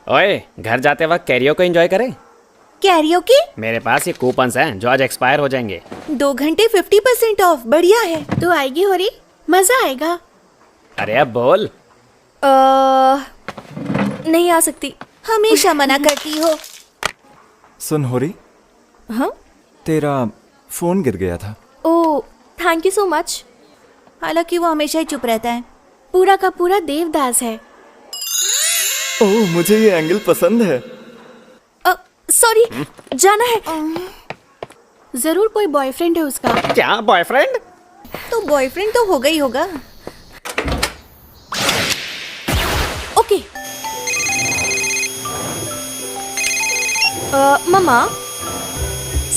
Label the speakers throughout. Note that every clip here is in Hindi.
Speaker 1: ओए, घर जाते वक्त कैरियो को एंजॉय करें।
Speaker 2: कैरियोके?
Speaker 1: मेरे पास ये कूपन्स हैं जो आज एक्सपायर हो जाएंगे।
Speaker 2: 2 घंटे 50% ऑफ, बढ़िया है। तो आएगी हो रही, मजा आएगा।
Speaker 1: अरे अब बोल।
Speaker 2: नहीं आ सकती, हमेशा मना करती हो।
Speaker 3: सुन होरी,
Speaker 2: हाँ?
Speaker 3: तेरा फोन गिर गया था।
Speaker 2: ओह, थैंक यू सो मच। हालांकि वो हमेशा ही चुप रहता है, पूरा का पूरा देवदास है।
Speaker 3: ओह, मुझे ये एंगल पसंद है।
Speaker 2: सॉरी, जाना है। जरूर कोई बॉयफ्रेंड है उसका।
Speaker 1: क्या बॉयफ्रेंड?
Speaker 2: तो बॉयफ्रेंड तो होगा ही होगा। ओके। मम्मा,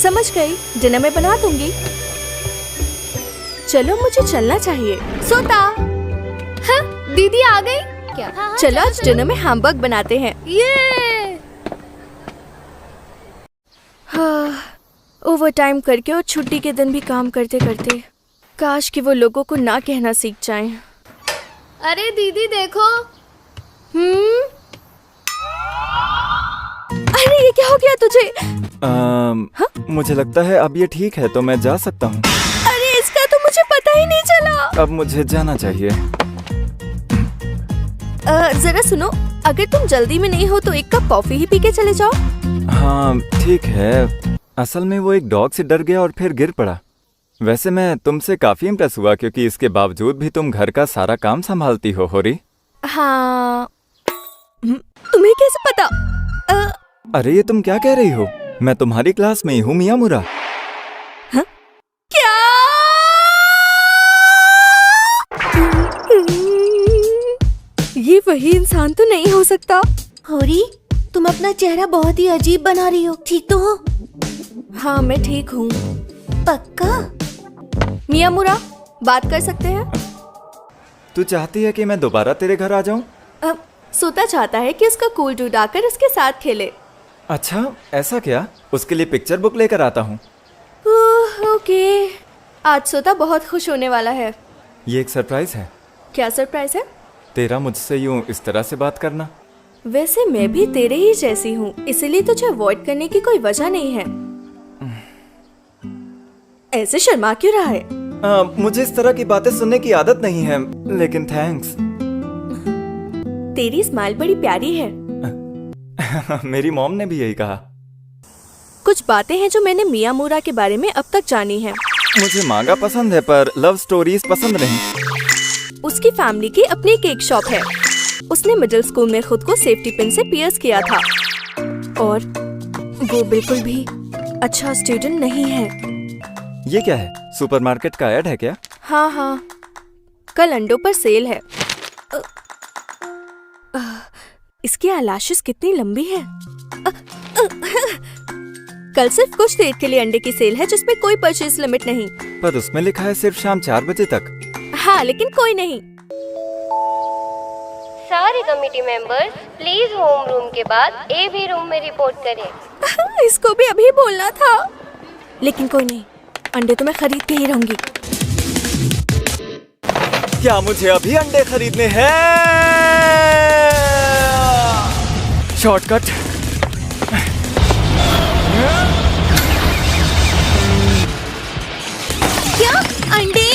Speaker 2: समझ गई, डिनर में बना दूंगी। चलो, मुझे चलना चाहिए। सोता। हाँ, दीदी आ गई क्या? चलो आज डिनर में हैमबर्ग बनाते हैं। ये ओवर टाइम करके और छुट्टी के दिन भी काम करते करते काश कि वो लोगों को ना कहना सीख जाएं।
Speaker 4: अरे दीदी देखो।
Speaker 2: अरे ये क्या हो गया तुझे?
Speaker 3: मुझे लगता है अब ये ठीक है, तो मैं जा सकता हूँ।
Speaker 2: अरे इसका तो मुझे पता ही नहीं चला।
Speaker 3: अब मुझे जाना चाहिए।
Speaker 2: जरा सुनो, अगर तुम जल्दी में नहीं हो तो एक कप कॉफी ही पी के चले जाओ।
Speaker 3: हाँ ठीक है। असल में वो एक डॉग से डर गया और फिर गिर पड़ा। वैसे मैं तुमसे काफी इम्प्रेस हुआ क्योंकि इसके बावजूद भी तुम घर का सारा काम संभालती हो होरी।
Speaker 2: हाँ, तुम्हें कैसे पता?
Speaker 3: अरे ये तुम क्या कह रही हो? मैं तुम्हारी क्लास में ही हूँ मियामुरा।
Speaker 2: हाँ? क्या? ये वही इंसान तो नहीं हो सकता। होरी, तुम अपना चेहरा बहुत ही अजीब बना रही हो। ठीक तो हो? हाँ मैं ठीक हूँ। पक्का? मियामुरा, बात कर सकते हैं?
Speaker 3: तू चाहती है कि मैं दोबारा तेरे घर आ जाऊँ?
Speaker 2: सोता चाहता है कि उसका कूल डूड आकर उसके साथ खेले।
Speaker 3: अच्छा, ऐसा क्या? उसके लिए पिक्चर बुक लेकर आता हूँ।
Speaker 2: ओके, आज सोता बहुत खुश होने वाला है।
Speaker 3: ये एक सरप्राइज है।
Speaker 2: क्या सरप्राइज है? तेरा
Speaker 3: मुझसे यूं इस तरह से बात करना।
Speaker 2: वैसे मैं भी तेरे ही जैसी हूँ, इसलिए तुझे अवॉइड करने की कोई वजह नहीं है। ऐसे शर्मा क्यों रहा है?
Speaker 3: मुझे इस तरह की बातें सुनने की आदत नहीं है, लेकिन थैंक्स।
Speaker 2: तेरी स्माइल बड़ी प्यारी है।
Speaker 3: मेरी मॉम ने भी यही कहा।
Speaker 2: कुछ बातें हैं जो मैंने मियामुरा के बारे में अब तक जानी है।
Speaker 3: मुझे मांगा पसंद है पर लव स्टोरीज पसंद नहीं।
Speaker 2: उसकी फैमिली की अपनी केक शॉप है। उसने मिडिल स्कूल में खुद को सेफ्टी पिन से पियर्स किया था और वो बिल्कुल भी अच्छा स्टूडेंट नहीं है।
Speaker 3: ये क्या है? सुपरमार्केट का ऐड है क्या?
Speaker 2: हाँ हाँ, कल अंडों पर सेल है। इसकी आईलैशेस कितनी लंबी है। कल सिर्फ कुछ देर के लिए अंडे की सेल है जिसमें कोई परचेज लिमिट नहीं।
Speaker 3: पर उसमें लिखा है सिर्फ शाम 4 बजे तक।
Speaker 2: हाँ लेकिन कोई नहीं।
Speaker 4: सारे committee members please home room के बाद एवी रूम में रिपोर्ट करें।
Speaker 2: इसको भी अभी बोलना था, लेकिन कोई नहीं, अंडे तो मैं खरीद के ही रहूंगी।
Speaker 3: क्या मुझे अभी अंडे खरीदने हैं? शॉर्टकट।
Speaker 2: क्या अंडे?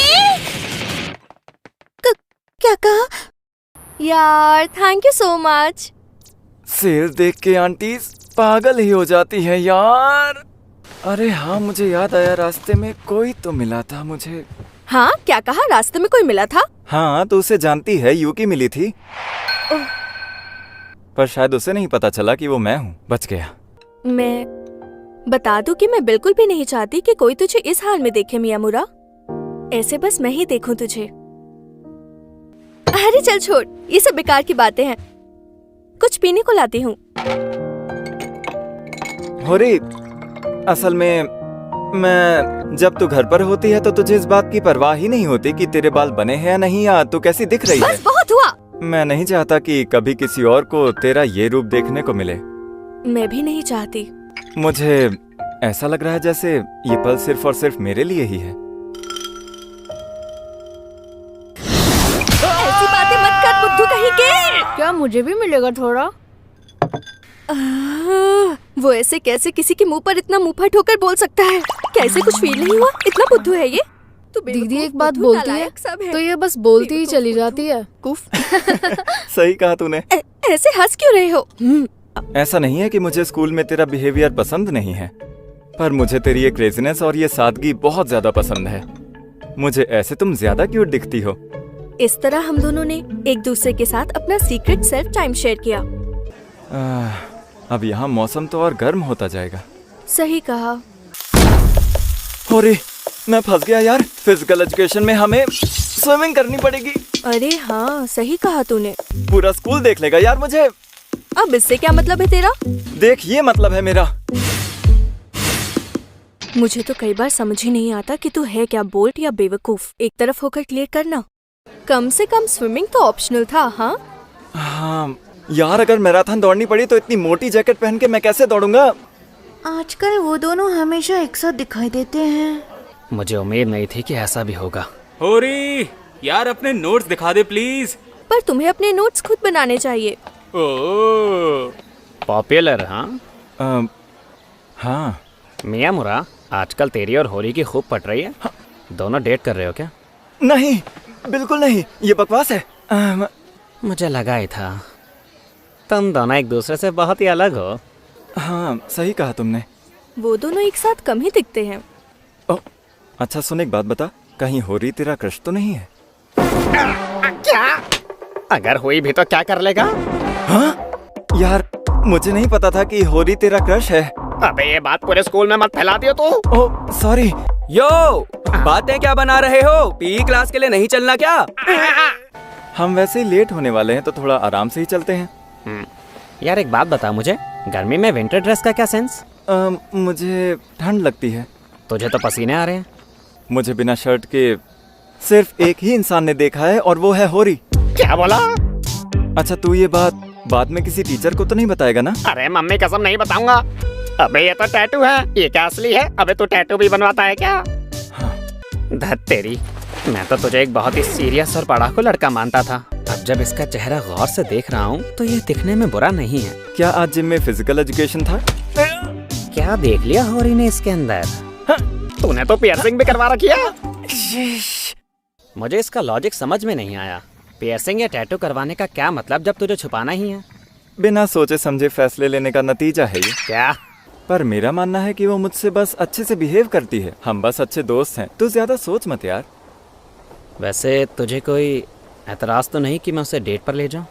Speaker 2: क्या कहा? यार thank you so much.
Speaker 3: Sale देख के आंटीज पागल ही हो जाती है यार। अरे हाँ, मुझे याद आया, रास्ते में कोई तो मिला था मुझे।
Speaker 2: हाँ क्या कहा? रास्ते में कोई मिला था?
Speaker 3: हाँ, तो उसे जानती है, यूकी मिली थी। पर शायद उसे नहीं पता चला कि वो मैं हूँ। बच गया।
Speaker 2: मैं बता दूं कि मैं बिल्कुल भी नहीं चाहती कि कोई तुझे इस हाल में देखे मियामुरा। ऐसे बस मैं ही देखूं तुझे। अरे चल छोड़, ये सब बेकार की बातें हैं। कुछ पीने को लाती हूँ।
Speaker 3: होरी, असल में जब तू घर पर होती है तो तुझे इस बात की परवाह ही नहीं होती कि तेरे बाल बने हैं या नहीं, या तू कैसी दिख रही है।
Speaker 2: बस बहुत हुआ।
Speaker 3: मैं नहीं चाहता कि कभी किसी और को तेरा ये रूप देखने को मिले।
Speaker 2: मैं भी नहीं चाहती।
Speaker 3: मुझे ऐसा लग रहा है जैसे ये पल सिर्फ और सिर्फ मेरे लिए ही है।
Speaker 2: ऐसी बातें मत कर बुद्धू कहीं के।
Speaker 4: क्या मुझे भी मिलेगा थोड़ा?
Speaker 2: वो ऐसे कैसे किसी के मुंह पर इतना मुंह फट होकर बोल सकता है? कैसे कुछ फील नहीं हुआ? इतना बुद्धू है ये? तो
Speaker 5: दीदी एक बात बोलती है तो ये बस बोलती ही चली जाती है।
Speaker 2: कुफ।
Speaker 3: सही कहा तूने।
Speaker 2: ऐसे हंस क्यों रहे हो?
Speaker 3: ऐसा नहीं है कि मुझे स्कूल में तेरा बिहेवियर पसंद नहीं है, पर मुझे तेरी ये क्रेजीनेस और ये सादगी बहुत ज्यादा पसंद है। मुझे ऐसे तुम ज्यादा क्यूट दिखती हो।
Speaker 2: इस तरह हम दोनों ने एक दूसरे के साथ अपना सीक्रेट सेल्फ टाइम शेयर किया।
Speaker 3: अब यहाँ मौसम तो और गर्म होता जाएगा।
Speaker 2: सही कहा।
Speaker 3: अरे मैं फंस गया यार। फिजिकल एजुकेशन में हमें स्विमिंग करनी पड़ेगी।
Speaker 2: अरे हाँ, सही कहा तूने।
Speaker 3: पूरा स्कूल देख लेगा यार मुझे।
Speaker 2: अब इससे क्या मतलब है तेरा?
Speaker 3: देख, ये मतलब है मेरा।
Speaker 2: मुझे तो कई बार समझ ही नहीं आता कि तू है क्या, बोल्ट या बेवकूफ। एक तरफ होकर क्लियर करना। कम से कम स्विमिंग तो ऑप्शनल था।
Speaker 3: हाँ यार, अगर मैराथन दौड़नी पड़ी तो इतनी मोटी जैकेट पहन के मैं कैसे दौड़ूंगा?
Speaker 6: आजकल वो दोनों हमेशा एक साथ दिखाई देते हैं।
Speaker 1: मुझे उम्मीद नहीं थी कि ऐसा भी होगा।
Speaker 7: होरी, यार अपने नोट्स दिखा दे प्लीज।
Speaker 2: पर तुम्हें अपने नोट्स खुद बनाने चाहिए।
Speaker 7: ओह,
Speaker 1: पॉपुलर हाँ।
Speaker 3: हाँ
Speaker 1: मियामुरा, आजकल तेरी और होरी की खूब पट रही है। दोनों डेट कर रहे हो क्या?
Speaker 3: नहीं, बिल्कुल नहीं, ये बकवास है।
Speaker 1: मुझे लगा ही था। तुम दोनों एक दूसरे से बहुत ही अलग हो।
Speaker 3: हाँ सही कहा तुमने।
Speaker 2: वो दोनों एक साथ कम ही दिखते हैं।
Speaker 3: अच्छा सुन, एक बात बता, कहीं होरी तेरा क्रश तो नहीं है?
Speaker 1: क्या? अगर हुई भी तो क्या कर लेगा?
Speaker 3: हाँ यार, मुझे नहीं पता था कि होरी तेरा क्रश है।
Speaker 1: अबे ये बात पूरे स्कूल में मत फैला दियो तू।
Speaker 3: Oh sorry.
Speaker 7: यो, बातें क्या बना रहे हो? पीई क्लास के लिए नहीं चलना क्या?
Speaker 3: हम वैसे ही लेट होने वाले हैं तो थोड़ा आराम से ही चलते हैं।
Speaker 1: यार एक बात बता मुझे, गर्मी में विंटर ड्रेस का क्या सेंस?
Speaker 3: मुझे ठंड लगती है।
Speaker 1: तुझे तो पसीने आ रहे हैं।
Speaker 3: मुझे बिना शर्ट के सिर्फ एक ही इंसान ने देखा है और वो है होरी।
Speaker 1: क्या बोला?
Speaker 3: अच्छा तू ये बात बाद में किसी टीचर को तो नहीं बताएगा ना?
Speaker 1: अरे मम्मी कसम नहीं बताऊंगा। अबे ये तो टैटू है, ये क्या असली है? अबे तू टैटू भी बनवाता है क्या?
Speaker 3: हाँ।
Speaker 1: धत तेरी, मैं तो तुझे एक बहुत ही सीरियस और पढ़ाकू लड़का मानता था। अब जब इसका चेहरा गौर से देख रहा हूँ तो ये दिखने में बुरा नहीं है।
Speaker 3: क्या आज जिम में फिजिकल एजुकेशन था?
Speaker 1: क्या देख लिया होरी ने इसके अंदर? तूने तो पियर्सिंग भी करवा रखी है। मुझे इसका लॉजिक समझ में नहीं आया। पियर्सिंग या टैटू करवाने का क्या मतलब जब तुझे छुपाना ही है?
Speaker 3: बिना सोचे समझे फैसले लेने का नतीजा है ये।
Speaker 1: क्या?
Speaker 3: पर मेरा मानना है कि वो मुझसे बस अच्छे से बिहेव करती है। हम बस अच्छे दोस्त हैं। तू ज्यादा सोच मत यार।
Speaker 1: वैसे तुझे कोई एतराज तो नहीं कि मैं उसे डेट पर ले जाऊं?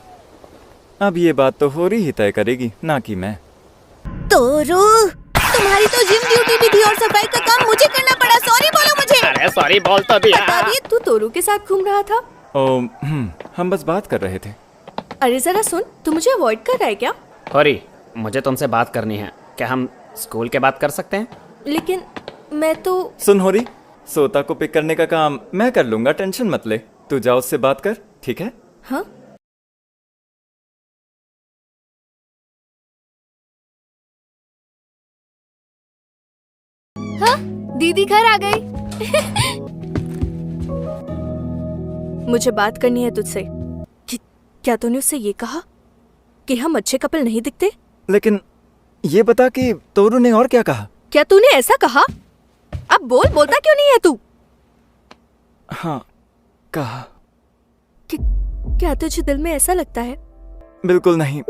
Speaker 3: अब ये बात तो होरी ही तय करेगी, ना कि मैं।
Speaker 6: तोरू, तुम्हारी तो जिम ड्यूटी भी थी और सफाई का काम मुझे करना पड़ा। सॉरी बोलो मुझे।
Speaker 1: अरे सॉरी बोल तो दिया।
Speaker 2: बता दिए, तू तोरू के साथ घूम रहा था।
Speaker 3: हम बस बात कर रहे थे।
Speaker 2: अरे जरा सुन, तू मुझे अवॉइड कर रहा है क्या?
Speaker 1: होरी, मुझे तुमसे बात करनी है। क्या हम स्कूल के बात कर सकते हैं?
Speaker 2: लेकिन मैं तो।
Speaker 3: सुन होरी, सोता को पिक करने का काम मैं कर लूंगा, टेंशन मत ले। तू जा उससे बात कर, ठीक है?
Speaker 2: हाँ
Speaker 5: दीदी घर आ गई।
Speaker 2: मुझे बात करनी है तुझसे। क्या तूने उससे ये कहा कि हम अच्छे कपल नहीं दिखते?
Speaker 3: लेकिन ये बता कि तोरू ने और क्या कहा?
Speaker 2: क्या तूने ऐसा कहा? अब बोल, बोलता क्यों नहीं है तू?
Speaker 3: हाँ कहा।
Speaker 2: क्या तुझे दिल में ऐसा लगता है?
Speaker 3: बिल्कुल नहीं।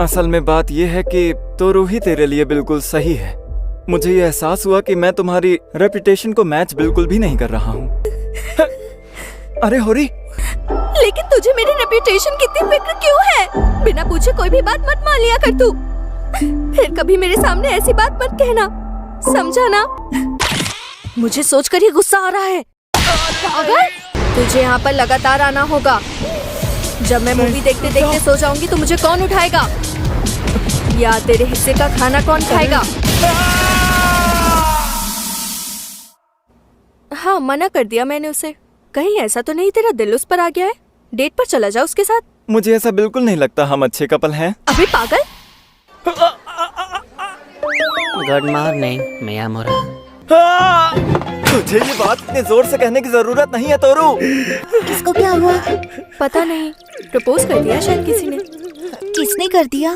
Speaker 3: असल में बात यह है कि तोरू ही तेरे लिए बिल्कुल सही है। मुझे ये एहसास हुआ कि मैं तुम्हारी रेपुटेशन को मैच बिल्कुल भी नहीं कर रहा हूँ। अरे होरी,
Speaker 2: लेकिन तुझे मेरी रेपुटेशन की इतनी फिक्र क्यों है? बिना पूछे कोई भी बात मत मान लिया कर तू। फिर कभी मेरे सामने ऐसी बात मत कहना, समझा ना? मुझे सोचकर ही गुस्सा आ रहा है। पागल, तुझे यहाँ पर लगातार आना होगा। जब मैं मूवी देखते देखते सो जाऊंगी तो मुझे कौन उठाएगा? या तेरे हिस्से का खाना कौन खाएगा? हाँ, मना कर दिया मैंने उसे। कहीं ऐसा तो नहीं तेरा दिल उस पर आ गया है? डेट पर चला जा उसके साथ।
Speaker 3: मुझे ऐसा बिल्कुल नहीं लगता। हम अच्छे कपल हैं।
Speaker 2: अबे पागल।
Speaker 1: Good morning Miyamura.
Speaker 3: तुझे ये बात इतने जोर से कहने की जरूरत नहीं है तोरू।
Speaker 6: किसको क्या हुआ?
Speaker 2: पता नहीं, प्रपोज कर दिया शायद किसी ने।
Speaker 6: किसने कर दिया?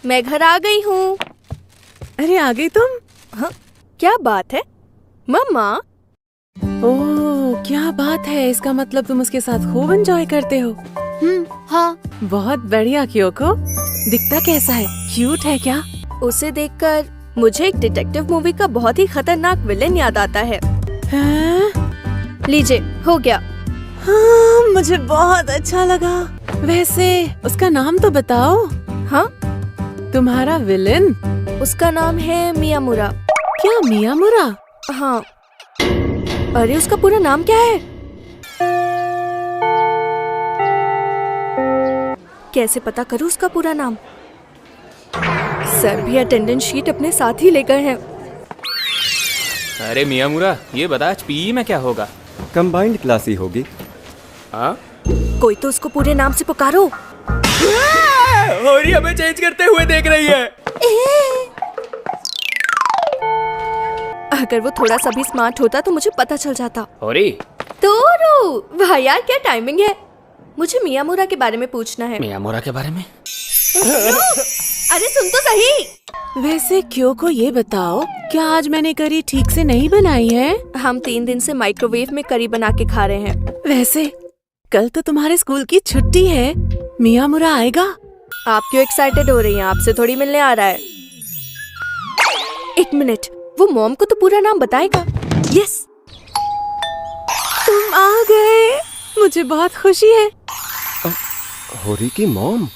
Speaker 2: मैं घर आ गई हूँ।
Speaker 5: अरे आ गई तुम?
Speaker 2: हाँ, क्या बात है मम्मा?
Speaker 5: ओह क्या बात है, इसका मतलब तुम उसके साथ खूब एंजॉय करते हो।
Speaker 2: हाँ।
Speaker 5: बहुत बढ़िया। क्योको दिखता कैसा है, क्यूट है क्या?
Speaker 2: उसे देखकर मुझे एक डिटेक्टिव मूवी का बहुत ही खतरनाक विलेन याद आता है।
Speaker 5: हाँ?
Speaker 2: लीजिए, हो गया।
Speaker 5: हाँ, मुझे बहुत अच्छा लगा। वैसे उसका नाम तो बताओ।
Speaker 2: हाँ,
Speaker 5: तुम्हारा विलेन?
Speaker 2: उसका नाम है मियामुरा।
Speaker 5: क्या मियामुरा?
Speaker 2: हाँ। अरे उसका पूरा नाम क्या है? कैसे पता करूँ उसका पूरा नाम? सर भी अटेंडेंस शीट अपने साथ ही ले गए हैं।
Speaker 7: अरे मियामुरा, ये बता आज पीई में क्या होगा?
Speaker 3: कंबाइंड क्लास ही होगी।
Speaker 7: हाँ?
Speaker 2: कोई तो उसको पूरे नाम से पुकारो।
Speaker 7: होरी हमें चेंज करते हुए देख रही है।
Speaker 2: अगर वो थोड़ा सा भी स्मार्ट होता तो मुझे पता चल जाता।
Speaker 1: होरी,
Speaker 2: तोरू, वाह यार क्या टाइमिंग है। मुझे मियामुरा के बारे में पूछना है।
Speaker 1: मियामुरा के बारे में?
Speaker 2: अरे सुन तो सही।
Speaker 5: वैसे क्योको ये बताओ, क्या आज मैंने करी ठीक से नहीं बनाई है?
Speaker 2: हम 3 दिन से माइक्रोवेव में करी बना के खा रहे हैं।
Speaker 5: वैसे कल तो तुम्हारे स्कूल की छुट्टी है, मियामुरा आएगा?
Speaker 2: आप क्यों एक्साइटेड हो रही हैं? आपसे थोड़ी मिलने आ रहा है। एक मिनट, वो मॉम को तो पूरा नाम बताएगा। यस,
Speaker 5: तुम आ गए, मुझे बहुत खुशी है।
Speaker 3: होरी की मॉम,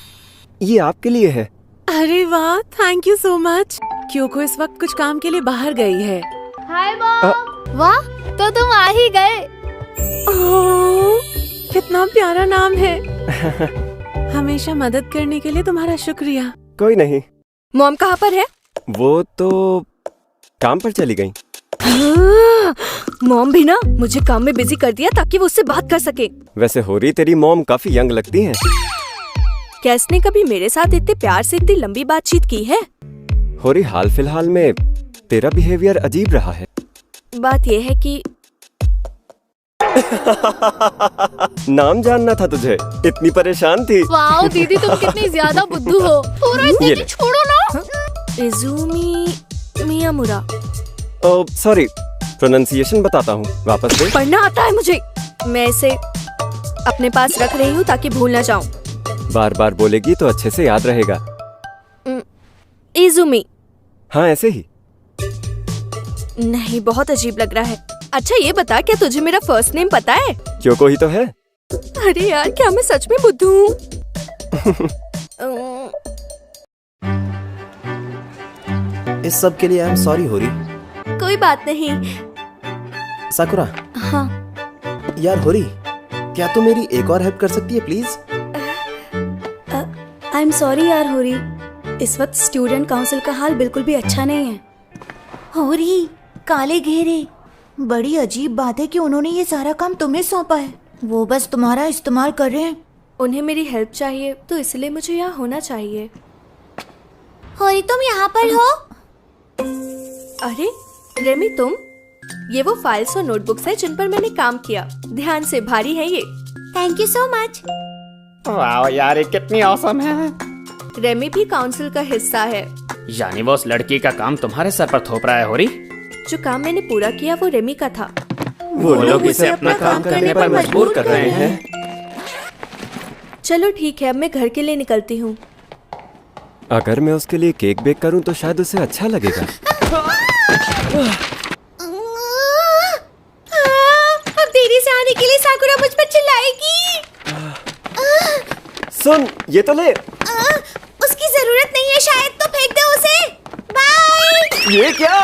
Speaker 3: ये आपके लिए है।
Speaker 5: अरे वाह, थैंक यू सो मच। क्योंकि इस वक्त कुछ काम के लिए बाहर गई है।
Speaker 4: Hi mom. वाह, तो तुम आ ही गए।
Speaker 5: ओह, कितना प्यारा नाम है। हमेशा मदद करने के लिए तुम्हारा शुक्रिया।
Speaker 3: कोई नहीं,
Speaker 2: मॉम कहाँ पर है?
Speaker 3: वो तो काम पर चली गई।
Speaker 2: मॉम भी ना मुझे काम में बिजी कर दिया ताकि वो उससे बात कर सके।
Speaker 3: वैसे होरी तेरी मॉम काफी यंग लगती हैं।
Speaker 2: क्या इसने कभी मेरे साथ इतने प्यार से इतनी लंबी बातचीत की है?
Speaker 3: होरी हाल फिलहाल में तेरा बिहेवियर अजीब रहा है।
Speaker 2: बात ये है कि
Speaker 3: नाम जानना था तुझे, इतनी परेशान थी।
Speaker 5: वाओ दीदी, तुम कितनी ज्यादा बुद्धू हो। पूरा
Speaker 3: ये ले।
Speaker 5: छोड़ो ना।
Speaker 2: इज़ुमी मियामुरा।
Speaker 3: ओह सॉरी, प्रोनाउंसिएशन बताता हूँ, वापस दे।
Speaker 2: पढ़ना आता है मुझे। मैं इसे अपने पास रख रही हूँ ताकि भूल ना जाऊँ।
Speaker 3: बार बार बोलेगी तो अच्छे से याद रहेगा।
Speaker 2: इज़ुमी।
Speaker 3: हाँ ऐसे ही।
Speaker 2: नहीं, बहुत अजीब लग रहा है। अच्छा ये बता, क्या तुझे मेरा फर्स्ट नेम पता है?
Speaker 3: क्यों ही तो है।
Speaker 2: अरे यार, क्या मैं सच में बुद्धू हूँ?
Speaker 8: इस सब के लिए आई एम सॉरी होरी।
Speaker 2: कोई बात नहीं।
Speaker 8: साकुरा।
Speaker 2: हाँ।
Speaker 8: यार होरी, क्या तू मेरी एक और हेल्प कर सकती है प्लीज?
Speaker 6: आई एम सॉरी यार होरी, इस वक्त स्टूडेंट काउंसिल का हाल बिल्कुल भी अच्छा नहीं है। होरी, काले घेरे, बड़ी अजीब बात है कि उन्होंने ये सारा काम तुम्हें सौंपा है। वो बस तुम्हारा इस्तेमाल कर रहे हैं।
Speaker 2: उन्हें मेरी हेल्प चाहिए तो इसलिए मुझे यहाँ होना चाहिए।
Speaker 6: होरी तुम यहाँ पर हो?
Speaker 2: अरे रेमी, तुम? ये वो फाइल्स और नोटबुक्स हैं जिन पर मैंने काम किया। ध्यान से, भारी है ये।
Speaker 6: Thank you so much.
Speaker 1: वाह यार, ये कितनी औसम है।
Speaker 2: रेमी भी काउंसिल का हिस्सा है।
Speaker 1: यानी वो उस लड़की का काम तुम्हारे सर पर थोप रहा है होरी?
Speaker 2: जो काम मैंने पूरा किया वो रेमी का था।
Speaker 3: वो लोग इसे अपना काम करने पर मजबूर कर रहे हैं।
Speaker 2: चलो ठीक है, अब मैं घर के लिए निकलती हूँ।
Speaker 3: अगर मैं उसके लिए केक बेक करूं तो शायद उसे अच्छा लगेगा।
Speaker 6: अब देरी से आने के लिए साकुरा मुझ पर चिल्लाएगी।
Speaker 3: सुन, ये तो ले।
Speaker 6: उसकी जरूरत नहीं है शायद, तो फेंक दे उसे। बाय।
Speaker 3: ये क्या?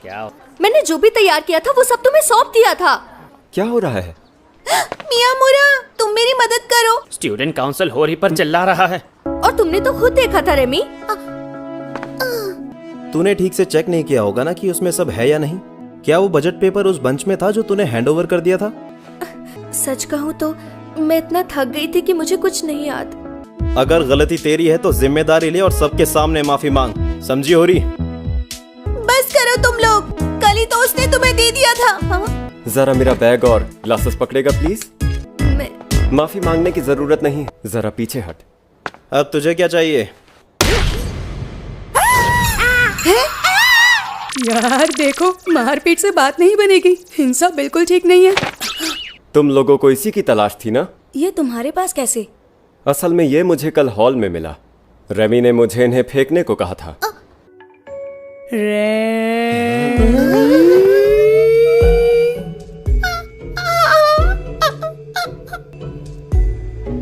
Speaker 1: क्या?
Speaker 2: मैंने जो भी तैयार किया था वो सब तुम्हें सौंप दिया था।
Speaker 3: क्या हो रहा है?
Speaker 6: मियामुरा, तुम मेरी मदद करो।
Speaker 1: स्टूडेंट काउंसिल होरी पर चिल्ला रहा है।
Speaker 2: और तुमने तो खुद देखा था रेमी।
Speaker 8: तूने ठीक से चेक नहीं किया होगा ना कि उसमें सब है या नहीं। क्या वो बजट पेपर उस बंच में था जो तूने हैंडओवर कर दिया था?
Speaker 2: सच कहूँ तो मैं इतना थक गई थी कि मुझे कुछ नहीं याद।
Speaker 8: अगर गलती तेरी है तो जिम्मेदारी ले और सबके सामने माफी मांग, समझी होरी?
Speaker 6: बस करो तुम लोग, कल ही तो उसने तुम्हें दे दिया था। हाँ?
Speaker 3: जरा मेरा बैग और ग्लासेस पकड़ेगा प्लीज?
Speaker 2: मैं
Speaker 3: माफी मांगने की जरूरत नहीं, जरा पीछे हट।
Speaker 8: अब तुझे क्या चाहिए?
Speaker 6: यार देखो, मारपीट से बात नहीं बनेगी। हिंसा बिल्कुल ठीक नहीं है।
Speaker 3: तुम लोगों को इसी की तलाश थी ना?
Speaker 6: ये तुम्हारे पास कैसे?
Speaker 3: असल में ये मुझे कल हॉल में मिला। रेमी ने मुझे इन्हें फेंकने को कहा था।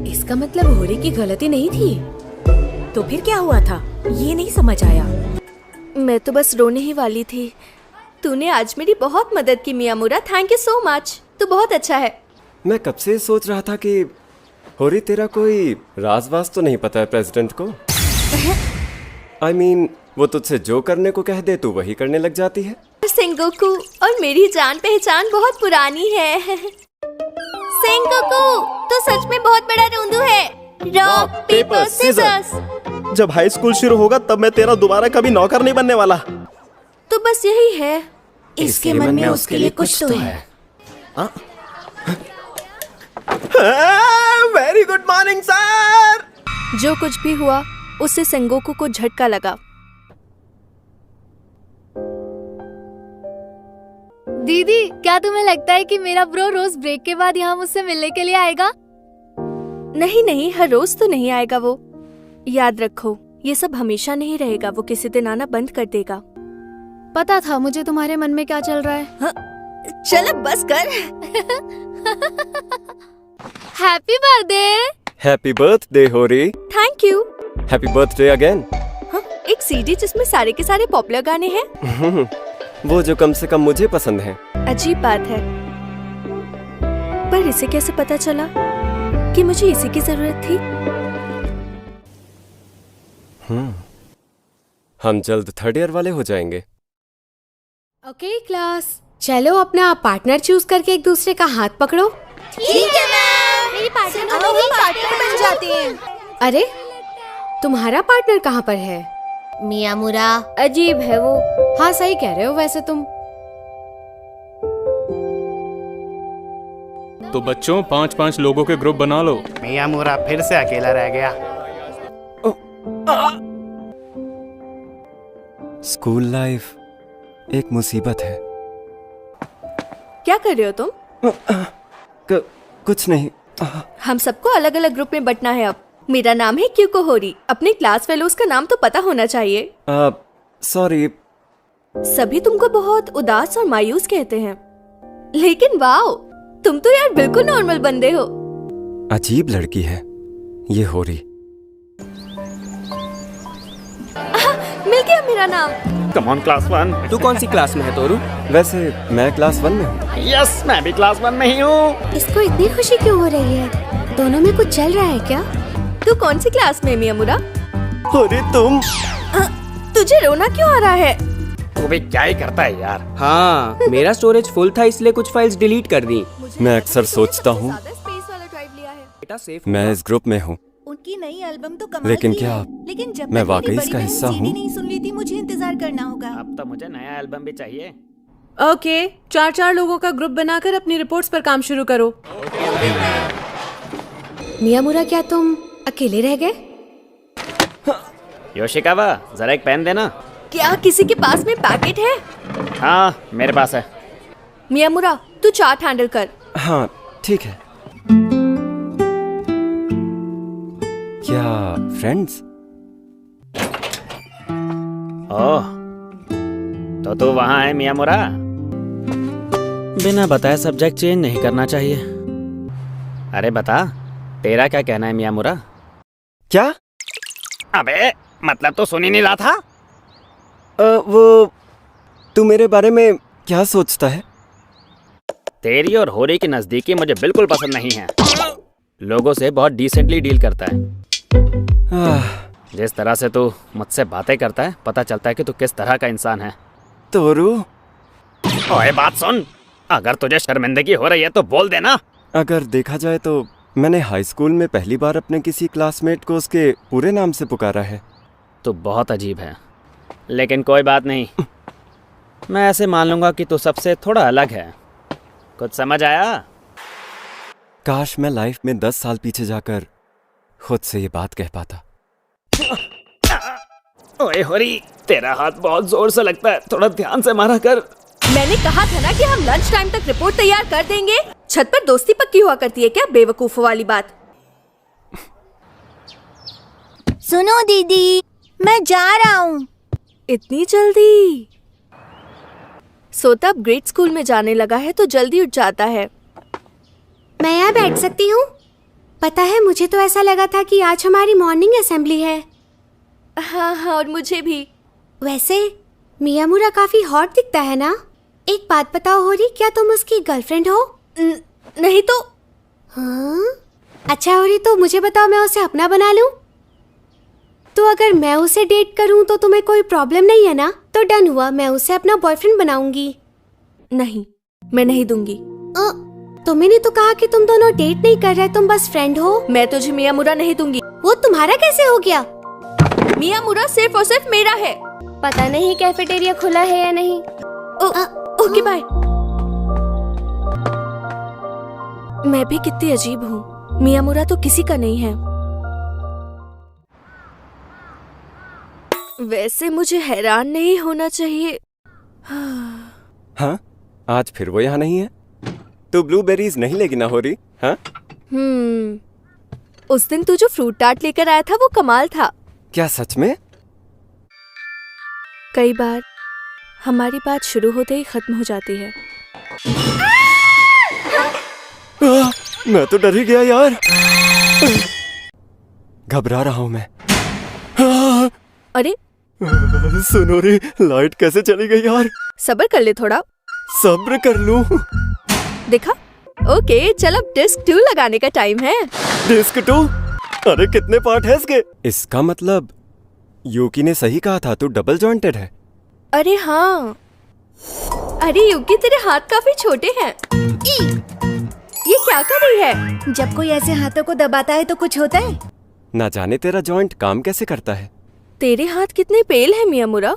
Speaker 6: इसका मतलब होरी की गलती नहीं थी। तो फिर क्या हुआ था? ये नहीं समझ आया।
Speaker 2: मैं तो बस रोने ही वाली थी। तूने आज मेरी बहुत मदद की मियामुरा, थैंक यू सो मच। तू बहुत अच्छा है।
Speaker 3: मैं कब से सोच रहा था कि होरी तेरा कोई राज तो नहीं पता है प्रेसिडेंट को? I mean, वो तुझसे जो करने को कह दे तू वही करने लग जाती है।
Speaker 2: सेंगोकू और मेरी जान पहचान बहुत पुरानी है। सेंगोकू तो सच में बहुत बड़ा रोंदू है। Rock paper scissors.
Speaker 8: जब हाई स्कूल शुरू होगा तब मैं तेरा दोबारा कभी नौकर नहीं बनने वाला।
Speaker 2: तो बस यही है।
Speaker 6: इसके मन में उसके लिए कुछ तो है।
Speaker 8: Very good morning sir.
Speaker 2: जो कुछ भी हुआ उससे सेंगोकू को झटका लगा।
Speaker 9: दीदी, क्या तुम्हें लगता है कि मेरा ब्रो रोज ब्रेक के बाद यहाँ मुझसे मिलने के लिए आएगा?
Speaker 2: नहीं नहीं, हर रोज तो नहीं आएगा वो। याद रखो, ये सब हमेशा नहीं रहेगा। वो किसी दिन आना बंद कर देगा।
Speaker 9: पता था मुझे तुम्हारे मन में क्या चल रहा है।
Speaker 2: हाँ, चल अब बस कर।
Speaker 9: Happy birthday.
Speaker 3: हैप्पी बर्थडे होरी।
Speaker 2: Thank you.
Speaker 3: Happy birthday again.
Speaker 2: हाँ, एक सीडी जिसमें सारे के सारे पॉपुलर गाने हैं।
Speaker 3: वो जो कम से कम मुझे पसंद है।
Speaker 2: अजीब बात है, पर इसे कैसे पता चला कि मुझे इसी की जरूरत थी?
Speaker 3: हम जल्द थर्ड ईयर वाले हो जाएंगे।
Speaker 5: ओके क्लास, चलो अपना पार्टनर चूज करके एक दूसरे का हाथ पकड़ो।
Speaker 2: ठीक है मैम। मेरी पार्टनर बन जाते हैं।
Speaker 5: अरे, तुम्हारा पार्टनर कहाँ पर है?
Speaker 9: मियामुरा।
Speaker 2: अजीब है वो।
Speaker 5: हाँ, सही कह रहे हो वैसे तुम।
Speaker 10: तो बच्चों 5-5 लोगों के ग्रुप बना लो।
Speaker 1: मियामुरा फिर से अकेला रह गया।
Speaker 3: स्कूल लाइफ एक मुसीबत है।
Speaker 2: क्या कर रहे हो तुम?
Speaker 3: कुछ नहीं।
Speaker 2: हम सबको अलग अलग ग्रुप में बंटना है अब। मेरा नाम है क्यूको होरी। अपने क्लास फेलोज का नाम तो पता होना चाहिए।
Speaker 3: सॉरी।
Speaker 2: सभी तुमको बहुत उदास और मायूस कहते हैं, लेकिन वाओ, तुम तो यार बिल्कुल नॉर्मल बंदे हो।
Speaker 3: अजीब लड़की है ये होरी।
Speaker 2: मिल गया मेरा नाम।
Speaker 1: Come on class 1।
Speaker 7: तू कौन सी क्लास में है तोरू?
Speaker 3: वैसे मैं क्लास 1 में हूँ।
Speaker 1: यस, मैं भी क्लास 1 में ही हूँ।
Speaker 9: इसको इतनी खुशी क्यों हो रही है? दोनों में कुछ चल रहा है क्या?
Speaker 2: तू कौन सी क्लास में है मियामुरा?
Speaker 3: होरी तुम।
Speaker 2: तुझे रोना क्यों आ रहा है?
Speaker 1: तू भी क्या ही करता है यार।
Speaker 7: हाँ, मेरा स्टोरेज फुल था इसलिए कुछ फाइल्स डिलीट कर दी।
Speaker 3: मैं अक्सर सोचता हूँ
Speaker 7: बेटा सेफ।
Speaker 3: मैं इस ग्रुप में हूँ,
Speaker 6: उनकी नई एल्बम तो कमाल
Speaker 3: लेकिन
Speaker 6: की
Speaker 3: क्या
Speaker 6: है। लेकिन जब
Speaker 3: मैं
Speaker 6: तक
Speaker 3: वाकई
Speaker 6: मेरी
Speaker 3: इसका
Speaker 6: बड़ी
Speaker 3: हिस्सा
Speaker 6: बहन
Speaker 3: हूँ?
Speaker 6: CD नहीं सुन ली थी, मुझे इंतजार करना होगा।
Speaker 1: अब तो मुझे नया एल्बम भी चाहिए।
Speaker 5: ओके, 4-4 लोगों का ग्रुप बनाकर अपनी रिपोर्ट्स पर काम शुरू करो। मियामुरा, क्या तुम अकेले रह गए?
Speaker 1: योशिकावा, जरा एक पेन देना।
Speaker 2: क्या किसी के पास में पैकेट है?
Speaker 1: हाँ, मेरे पास है।
Speaker 2: मियामुरा, तू चार्ट हैंडल कर।
Speaker 3: हाँ ठीक है। क्या फ्रेंड्स?
Speaker 1: ओह, तो तू वहाँ है मियामुरा? बिना बताए सब्जेक्ट चेंज नहीं करना चाहिए। अरे बता, तेरा क्या कहना है मियामुरा?
Speaker 3: क्या?
Speaker 1: अबे मतलब तो सुन ही नहीं रहा था।
Speaker 3: वो तू मेरे बारे में क्या सोचता है?
Speaker 1: तेरी और होरी की नजदीकी मुझे बिल्कुल पसंद नहीं है। लोगों से बहुत डिसेंटली डील करता है। जिस तरह से तू मुझसे बातें करता है, पता चलता है कि तू किस तरह का इंसान है।
Speaker 3: तोरू,
Speaker 1: ओए बात सुन, अगर तुझे शर्मिंदगी हो रही है तो बोल देना।
Speaker 3: अगर देखा जाए तो मैंने हाई स्कूल में पहली बार अपने किसी क्लासमेट को उसके पूरे नाम से पुकारा है।
Speaker 1: तू बहुत अजीब है, लेकिन कोई बात नहीं। मैं ऐसे मान लूंगा कि तू सबसे थोड़ा अलग है। कुछ समझ आया?
Speaker 3: काश मैं लाइफ में 10 साल पीछे जाकर खुद से ये बात कह पाता।
Speaker 1: ओए होरी, तेरा हाथ बहुत जोर से लगता है, थोड़ा ध्यान से मारा कर।
Speaker 2: मैंने कहा था ना कि हम लंच टाइम तक रिपोर्ट तैयार कर देंगे। छत पर दोस्ती पक्की हुआ करती है क्या, बेवकूफों वाली बात।
Speaker 6: सुनो दीदी, मैं जा रहा हूँ।
Speaker 2: इतनी जल्दी? सोता अब ग्रेड स्कूल में जाने लगा है तो जल्दी उठ जाता है।
Speaker 6: मैं यहाँ बैठ सकती हूँ? पता है, मुझे तो ऐसा लगा था कि आज हमारी मॉर्निंग असेंबली है।
Speaker 2: हाँ हाँ, और मुझे भी।
Speaker 6: वैसे मियामुरा काफी हॉट दिखता है ना? एक बात बताओ होरी, क्या तुम उसकी गर्लफ्रेंड हो?
Speaker 2: नहीं तो।
Speaker 6: हाँ? अच्छा होरी, तो मुझे बताओ, मैं उसे अपना बना लूं? तो अगर मैं उसे डेट करूं तो तुम्हें कोई प्रॉब्लम नहीं है ना? तो डन हुआ, मैं उसे अपना बॉयफ्रेंड बनाऊंगी।
Speaker 2: नहीं, मैं नहीं दूंगी।
Speaker 6: तुमने तो कहा कि तुम दोनों डेट नहीं कर रहे, तुम बस फ्रेंड हो।
Speaker 2: मैं तुझे मियामुरा नहीं दूंगी।
Speaker 6: वो तुम्हारा कैसे हो गया?
Speaker 2: मियामुरा सिर्फ और सिर्फ मेरा है।
Speaker 4: पता नहीं कैफेटेरिया खुला है या नहीं।
Speaker 2: Okay bye. मैं भी कितनी अजीब हूँ, मियामुरा तो किसी का नहीं है। वैसे मुझे हैरान नहीं होना चाहिए।
Speaker 3: हाँ, आज फिर वो यहाँ नहीं है। तू ब्लूबेरीज नहीं लेगी ना होरी? हाँ?
Speaker 2: उस दिन तू जो फ्रूट टार्ट लेकर आया था वो कमाल था।
Speaker 3: क्या सच में?
Speaker 2: कई बार हमारी बात शुरू होते ही खत्म हो जाती है।
Speaker 3: मैं तो डर ही गया यार। घबरा रहा हूँ मैं।
Speaker 2: अरे
Speaker 3: सुनो रे, लाइट कैसे चली गई यार?
Speaker 2: सब्र कर ले थोड़ा।
Speaker 3: सब्र कर लूं?
Speaker 2: देखा? ओके, चल अब डिस्क 2 लगाने का टाइम है।
Speaker 3: डिस्क 2? अरे कितने पार्ट है इसके? इसका मतलब यूकी ने सही कहा था, तू डबल जॉइंटेड है।
Speaker 2: अरे हाँ। अरे यूकी, तेरे हाथ काफी छोटे हैं। ये क्या कर रही है?
Speaker 6: जब कोई ऐसे हाथों को दबाता है तो कुछ होता है?
Speaker 3: ना जाने तेरा जॉइंट काम कैसे करता है।
Speaker 2: तेरे हाथ कितने पेल हैं मियामुरा।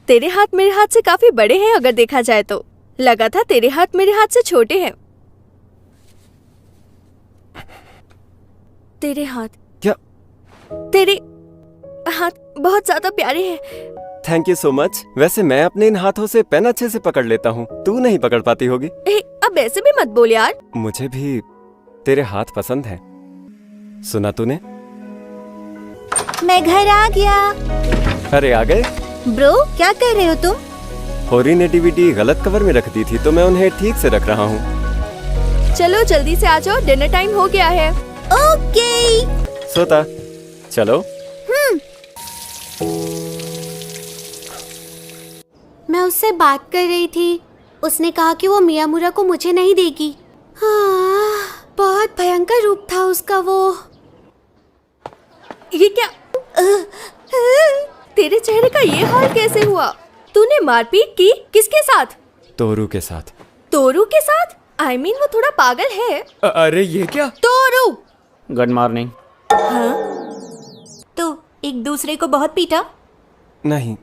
Speaker 2: तेरे हाथ मेरे हाथ से काफी बड़े हैं अगर देखा जाए तो। लगा था तेरे हाथ मेरे हाथ से छोटे हैं। तेरे हाथ
Speaker 3: क्या?
Speaker 2: तेरे हाथ बहुत ज्यादा प्यारे हैं।
Speaker 3: Thank you so much. वैसे मैं अपने इन हाथों से पेन अच्छे से पकड़ लेता हूँ, तू नहीं पकड़ पाती होगी।
Speaker 2: अब ऐसे भी मत बोल यार।
Speaker 3: मुझे भी तेरे हाथ पसंद हैं। सुना तूने?
Speaker 6: मैं घर आ गया।
Speaker 3: अरे आ गए?
Speaker 6: ब्रो, क्या कर रहे हो तुम?
Speaker 3: होरी ने डीवीडी गलत कवर में रख दी थी तो मैं उन्हें ठीक से रख रहा हूँ।
Speaker 2: चलो जल्दी से आ जाओ, डिनर टाइम हो गया है।
Speaker 6: ओके।
Speaker 3: सोता, चलो।
Speaker 6: मैं उससे बात कर रही थी, उसने कहा कि वो मियामुरा को मुझे नहीं देगी। हाँ, बहुत भयंकर रूप था उसका वो।
Speaker 2: ये क्या? तेरे चेहरे का ये हाल कैसे हुआ? तूने मारपीट की? किसके साथ?
Speaker 3: तोरू के साथ।
Speaker 2: तोरू के साथ? I mean, वो थोड़ा पागल है।
Speaker 7: अरे ये क्या?
Speaker 2: तोरू।
Speaker 1: Good morning.
Speaker 6: हाँ? तो एक दूसरे को बहुत पीटा?
Speaker 3: नहीं,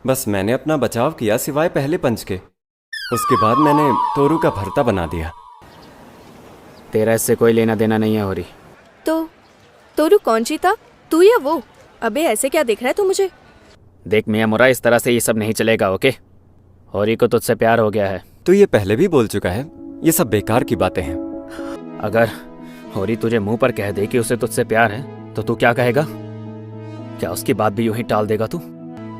Speaker 3: बस मैंने अपना बचाव किया सिवाय पहले पंच के। उसके बाद मैंने तोरू का भरता बना दिया।
Speaker 1: तेरा इससे कोई लेना देना नहीं है होरी।
Speaker 2: तो तोरू कौन जीता, तू या वो? अबे ऐसे क्या देख रहा है तू मुझे?
Speaker 1: देख मियामुरा, इस तरह से ये सब नहीं चलेगा, ओके? होरी को तुझसे प्यार हो गया है।
Speaker 3: तो ये पहले भी बोल चुका है, ये सब बेकार की बातें हैं।
Speaker 1: अगर होरी तुझे मुंह पर कह दे कि उसे तुझसे प्यार है तो तू क्या कहेगा? क्या उसकी बात भी यूं ही टाल देगा तू?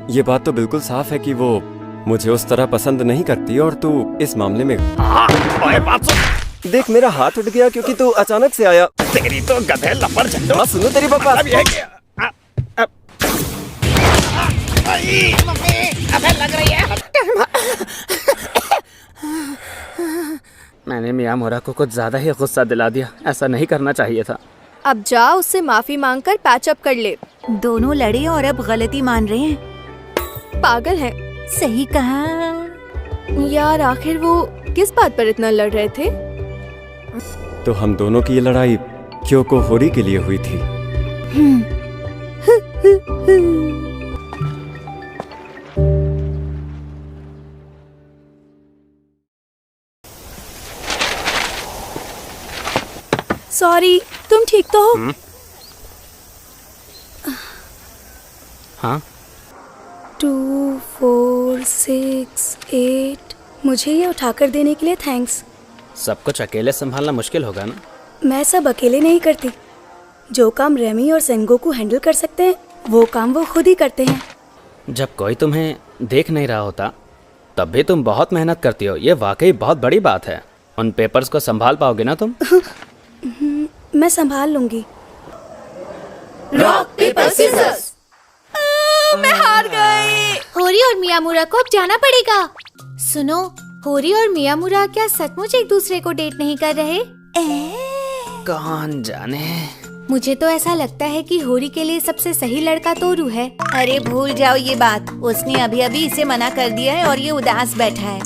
Speaker 3: ये बात तो बिल्कुल साफ है कि वो मुझे उस तरह पसंद नहीं करती और तू इस मामले में।
Speaker 1: बात सुन।
Speaker 3: देख, मेरा हाथ उठ गया क्योंकि तू अचानक से आया।
Speaker 1: तेरी तो गधे लपड़ झंडो।
Speaker 3: हाँ, सुनो तेरी बकवास।
Speaker 1: अबे लग रही है। मैंने मियामुरा को कुछ ज्यादा ही गुस्सा दिला दिया, ऐसा नहीं करना चाहिए था।
Speaker 2: अब जा उससे माफी मांगकर पैचअप कर ले।
Speaker 6: दोनों लड़े और अब गलती मान रहे हैं।
Speaker 2: पागल है।
Speaker 6: सही कहा
Speaker 2: यार, आखिर वो किस बात पर इतना लड़ रहे थे?
Speaker 3: तो हम दोनों की ये लड़ाई क्योको होरी के लिए हुई थी।
Speaker 6: सॉरी, तुम ठीक तो हो?
Speaker 1: हाँ
Speaker 6: 2 4 6 8। मुझे ये उठाकर देने के लिए थैंक्स।
Speaker 1: सब कुछ अकेले संभालना मुश्किल होगा ना।
Speaker 6: मैं सब अकेले नहीं करती। जो काम रेमी और सेनगोकू हैंडल कर सकते हैं वो काम वो खुद ही करते हैं।
Speaker 1: जब कोई तुम्हें देख नहीं रहा होता तब भी तुम बहुत मेहनत करती हो, ये वाकई बहुत बड़ी बात है। उन पेपर्स को संभाल पाओगे ना तुम?
Speaker 6: मैं संभाल लूंगी।
Speaker 2: Rock paper scissors. मैं हार गई।
Speaker 9: होरी और मियामुरा को अब जाना पड़ेगा। सुनो, होरी और मियामुरा क्या सचमुच एक दूसरे को डेट नहीं कर रहे?
Speaker 1: कौन जाने।
Speaker 9: मुझे तो ऐसा लगता है कि होरी के लिए सबसे सही लड़का तोरू है।
Speaker 2: अरे भूल जाओ ये बात, उसने अभी अभी इसे मना कर दिया है और ये उदास बैठा है।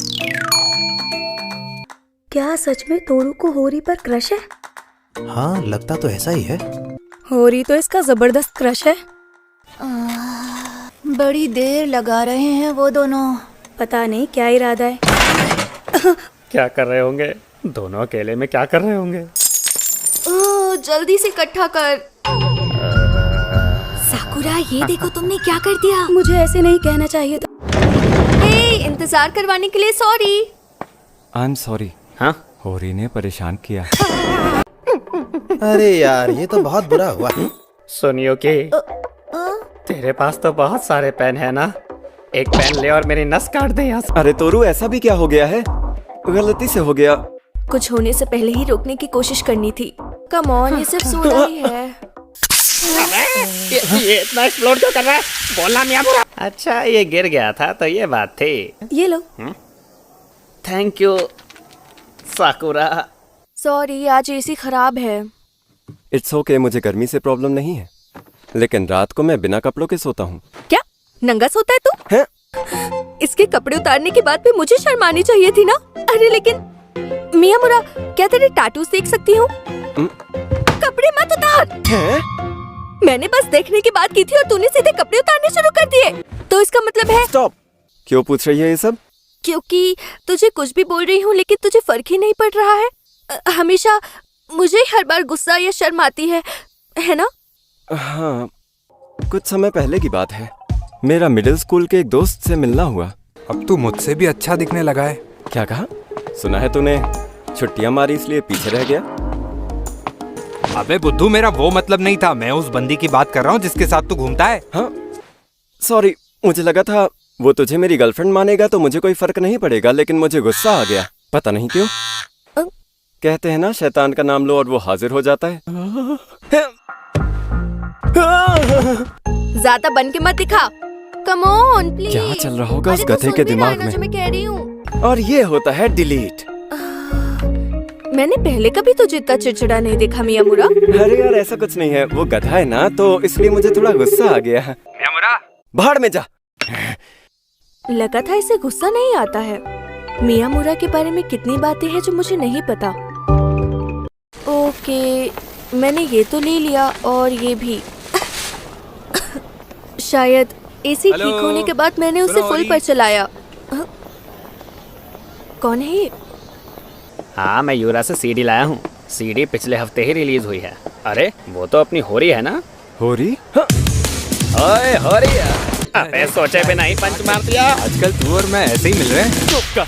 Speaker 6: क्या सच में तोरू को होरी पर क्रश है?
Speaker 8: हाँ, लगता तो ऐसा ही है।
Speaker 6: होरी तो इसका जबरदस्त क्रश है।
Speaker 2: बड़ी देर लगा रहे हैं वो दोनों।
Speaker 6: पता नहीं क्या इरादा है।
Speaker 1: क्या कर रहे होंगे दोनों अकेले में? क्या कर रहे होंगे?
Speaker 2: जल्दी से इकट्ठा कर।
Speaker 9: साकुरा, ये देखो तुमने क्या कर दिया।
Speaker 6: मुझे ऐसे नहीं कहना चाहिए था।
Speaker 2: इंतजार करवाने के लिए सॉरी।
Speaker 3: I am sorry.
Speaker 1: हाँ
Speaker 3: होरी ने परेशान किया।
Speaker 8: अरे यार, ये तो बहुत बुरा हुआ।
Speaker 1: सुनियो कि तेरे पास तो बहुत सारे पेन है ना, एक पेन ले और मेरी नस काट दे यहाँ से।
Speaker 3: अरे तोरू, ऐसा भी क्या हो गया है? गलती से हो गया।
Speaker 2: कुछ होने से पहले ही रोकने की कोशिश करनी थी। कम ऑन, ये सिर्फ सोडा ही है।
Speaker 1: ये इतना एक्सप्लोड क्यों कर रहा है? बोलना मियामुरा। अच्छा, ये गिर गया था तो ये बात थी।
Speaker 6: ये लो।
Speaker 1: Thank you Sakura.
Speaker 2: सॉरी, आज एसी खराब है।
Speaker 3: इट्स ओके, मुझे गर्मी से प्रॉब्लम नहीं है, लेकिन रात को मैं बिना कपड़ों के सोता हूँ।
Speaker 2: क्या नंगा सोता है तू?
Speaker 3: हैं?
Speaker 2: इसके कपड़े उतारने के बाद भी मुझे शर्म आनी चाहिए थी ना। अरे लेकिन मियामुरा, क्या तेरे टैटूज देख सकती हूँ? कपड़े मत उतार। मैंने बस देखने की बात की थी और तूने सीधे कपड़े उतारने शुरू कर दिए। तो इसका मतलब है?
Speaker 3: स्टॉप। क्यों पूछ रही है ये सब?
Speaker 2: क्योंकि तुझे कुछ भी बोल रही हूँ लेकिन तुझे फर्क ही नहीं पड़ रहा है। हमेशा मुझे हर बार गुस्सा या शर्म आती है ना?
Speaker 3: हाँ, कुछ समय पहले की बात है। मेरा मिडिल स्कूल के एक दोस्त से मिलना हुआ।
Speaker 11: अब तू मुझसे भी अच्छा दिखने लगा है।
Speaker 3: क्या कहा? सुना है तूने छुट्टियां मारी इसलिए पीछे रह गया।
Speaker 11: अबे बुद्धू, मेरा वो मतलब नहीं था। मैं उस बंदी की बात कर रहा हूँ जिसके साथ तू घूमता है।
Speaker 3: हाँ सॉरी, मुझे लगा था वो तुझे मेरी गर्लफ्रेंड मानेगा तो मुझे कोई फर्क नहीं पड़ेगा, लेकिन मुझे गुस्सा आ गया, पता नहीं क्यों। कहते हैं ना, शैतान का नाम लो और वो हाजिर हो जाता है।
Speaker 2: ज्यादा बन के मत दिखा। Come on please.
Speaker 3: क्या चल रहा होगा उस गधे के दिमाग में?
Speaker 2: जो मैं कह रही हूँ।
Speaker 3: और ये होता है डिलीट।
Speaker 2: मैंने पहले कभी तुझे इतना चिड़चिड़ा नहीं देखा मियामुरा।
Speaker 3: अरे यार, ऐसा कुछ नहीं है, वो गधा है ना तो इसलिए मुझे थोड़ा गुस्सा आ गया।
Speaker 11: मियामुरा,
Speaker 3: बाहर में जा।
Speaker 2: लगा था इसे गुस्सा नहीं आता है। मियामुरा के बारे में कितनी बातें हैं जो मुझे नहीं पता। ओके, मैंने ये तो ले लिया और ये भी। शायद एसी
Speaker 11: हेलो,
Speaker 2: ठीक होने के बाद मैंने उसे
Speaker 11: सुनो
Speaker 2: फुल
Speaker 11: होरी।
Speaker 2: पर चलाया। कौन है ये?
Speaker 1: हाँ, मैं यूरा से सीडी लाया हूँ। सीडी पिछले हफ्ते ही रिलीज हुई है। अरे वो तो अपनी होरी है ना?
Speaker 3: होरी?
Speaker 1: ओए होरी, अबे सोचे बिना ही पंच मार दिया।
Speaker 11: आजकल तू और मैं ऐसे ही मिल रहे हैं।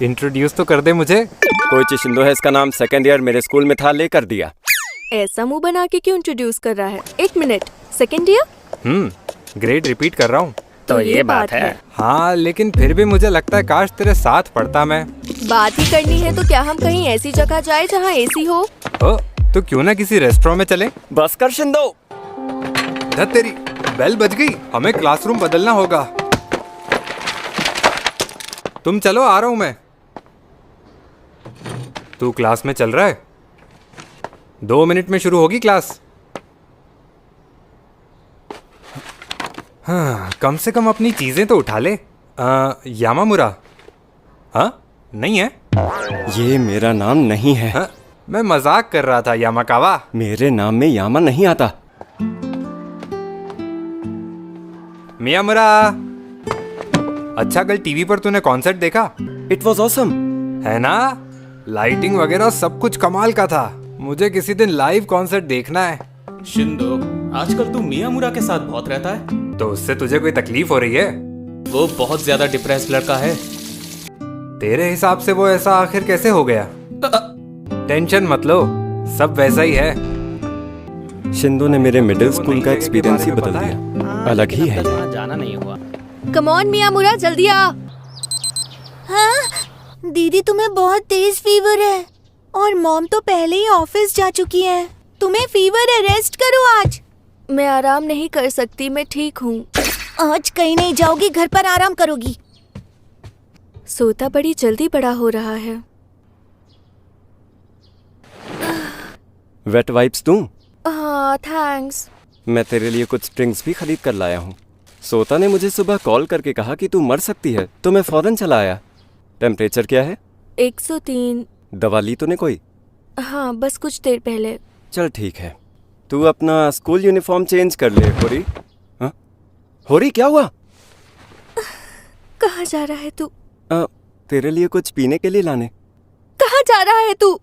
Speaker 11: इंट्रोड्यूस तो कर दे मुझे।
Speaker 3: कोई चिशिंदो है इसका नाम, सेकंड ईयर मेरे स्कूल में था, लेकर दिया।
Speaker 2: ऐसा मुंह बना के क्यों इंट्रोड्यूस कर रहा है? एक minute, second year?
Speaker 11: Grade repeat कर रहा हूँ।
Speaker 1: तो ये बात है।
Speaker 11: हाँ, लेकिन फिर भी मुझे लगता है काश तेरे साथ पढ़ता मैं।
Speaker 2: बात ही करनी है तो क्या हम कहीं ऐसी जगह जाए जहाँ एसी हो?
Speaker 11: ओ, तो क्यों ना किसी रेस्टोरेंट में चले?
Speaker 3: बस कर शिंदो।
Speaker 11: धत तेरी, बेल बज गई। हमें क्लासरूम बदलना होगा। तुम चलो, आ रहा हूं मैं। तू क्लास में चल रहा है? 2 मिनट में शुरू होगी क्लास। हाँ, कम से कम अपनी चीजें तो उठा ले। यामामुरा? हाँ, नहीं है?
Speaker 3: ये मेरा नाम नहीं है।
Speaker 11: हाँ, मैं मजाक कर रहा था यामाकावा।
Speaker 3: मेरे नाम में यामा नहीं आता।
Speaker 11: मियामुरा, अच्छा कल टीवी पर तूने कॉन्सर्ट देखा?
Speaker 3: It was awesome.
Speaker 11: है ना? लाइटिंग वगैरह सब कुछ कमाल का था। मुझे किसी दिन लाइव कॉन्सर्ट देखना है।
Speaker 10: शिंदो, आजकल तू मियामुरा के साथ बहुत रहता है।
Speaker 11: तो उससे तुझे कोई तकलीफ हो रही है?
Speaker 10: वो बहुत ज्यादा डिप्रेस्ड लड़का है।
Speaker 11: तेरे हिसाब से वो ऐसा आखिर कैसे हो गया? टेंशन मत लो, सब वैसा ही है।
Speaker 3: शिंदो ने मेरे मिडिल स्कूल का एक्सपीरियंस ही बदल दिया। अलग ही है।
Speaker 1: जाना नहीं हुआ।
Speaker 2: कम ऑन मियामुरा, जल्दी आ। हाँ दीदी, तुम्हें बहुत तेज फीवर है और मॉम तो पहले ही ऑफिस जा चुकी है। तुम्हें फीवर है, रेस्ट करो आज। मैं आराम नहीं कर सकती, मैं ठीक हूँ। आज कहीं नहीं जाओगी, घर पर आराम करोगी। सोता बड़ी जल्दी बड़ा हो रहा है।
Speaker 3: वेट वाइप्स दूं?
Speaker 2: हाँ थैंक्स।
Speaker 3: मैं तेरे लिए कुछ स्प्रिंग्स भी खरीद कर लाया हूँ। सोता ने मुझे सुबह कॉल करके कहा कि तू मर सकती है, तो मैं फौरन चला आया। टेम्परेचर क्या है?
Speaker 2: 103।
Speaker 3: दवा ली तूने कोई?
Speaker 2: हाँ बस कुछ देर पहले।
Speaker 3: चल ठीक है, तू अपना स्कूल यूनिफॉर्म चेंज कर ले। होरी? हाँ? होरी क्या हुआ?
Speaker 2: कहाँ जा रहा है तू?
Speaker 3: तेरे लिए कुछ पीने के लिए लाने।
Speaker 2: कहाँ जा रहा है तू?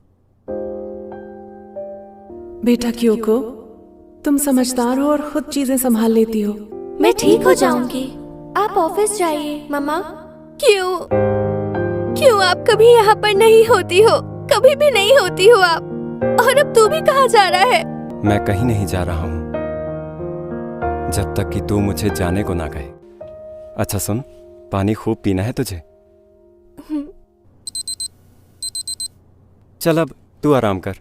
Speaker 5: बेटा क्योको, तुम समझदार हो और खुद चीजें संभाल लेती हो।
Speaker 2: मैं ठीक हो जाऊंगी, आप ऑफिस जाइए। मम्मा क्यों क्यों आप कभी यहाँ पर नहीं होती हो? कभी भी नहीं होती हो आप। और अब तू भी कहाँ जा रहा है?
Speaker 3: मैं कहीं नहीं जा रहा हूँ जब तक कि तू मुझे जाने को ना कहे। अच्छा सुन, पानी खूब पीना है तुझे। चल अब तू आराम कर।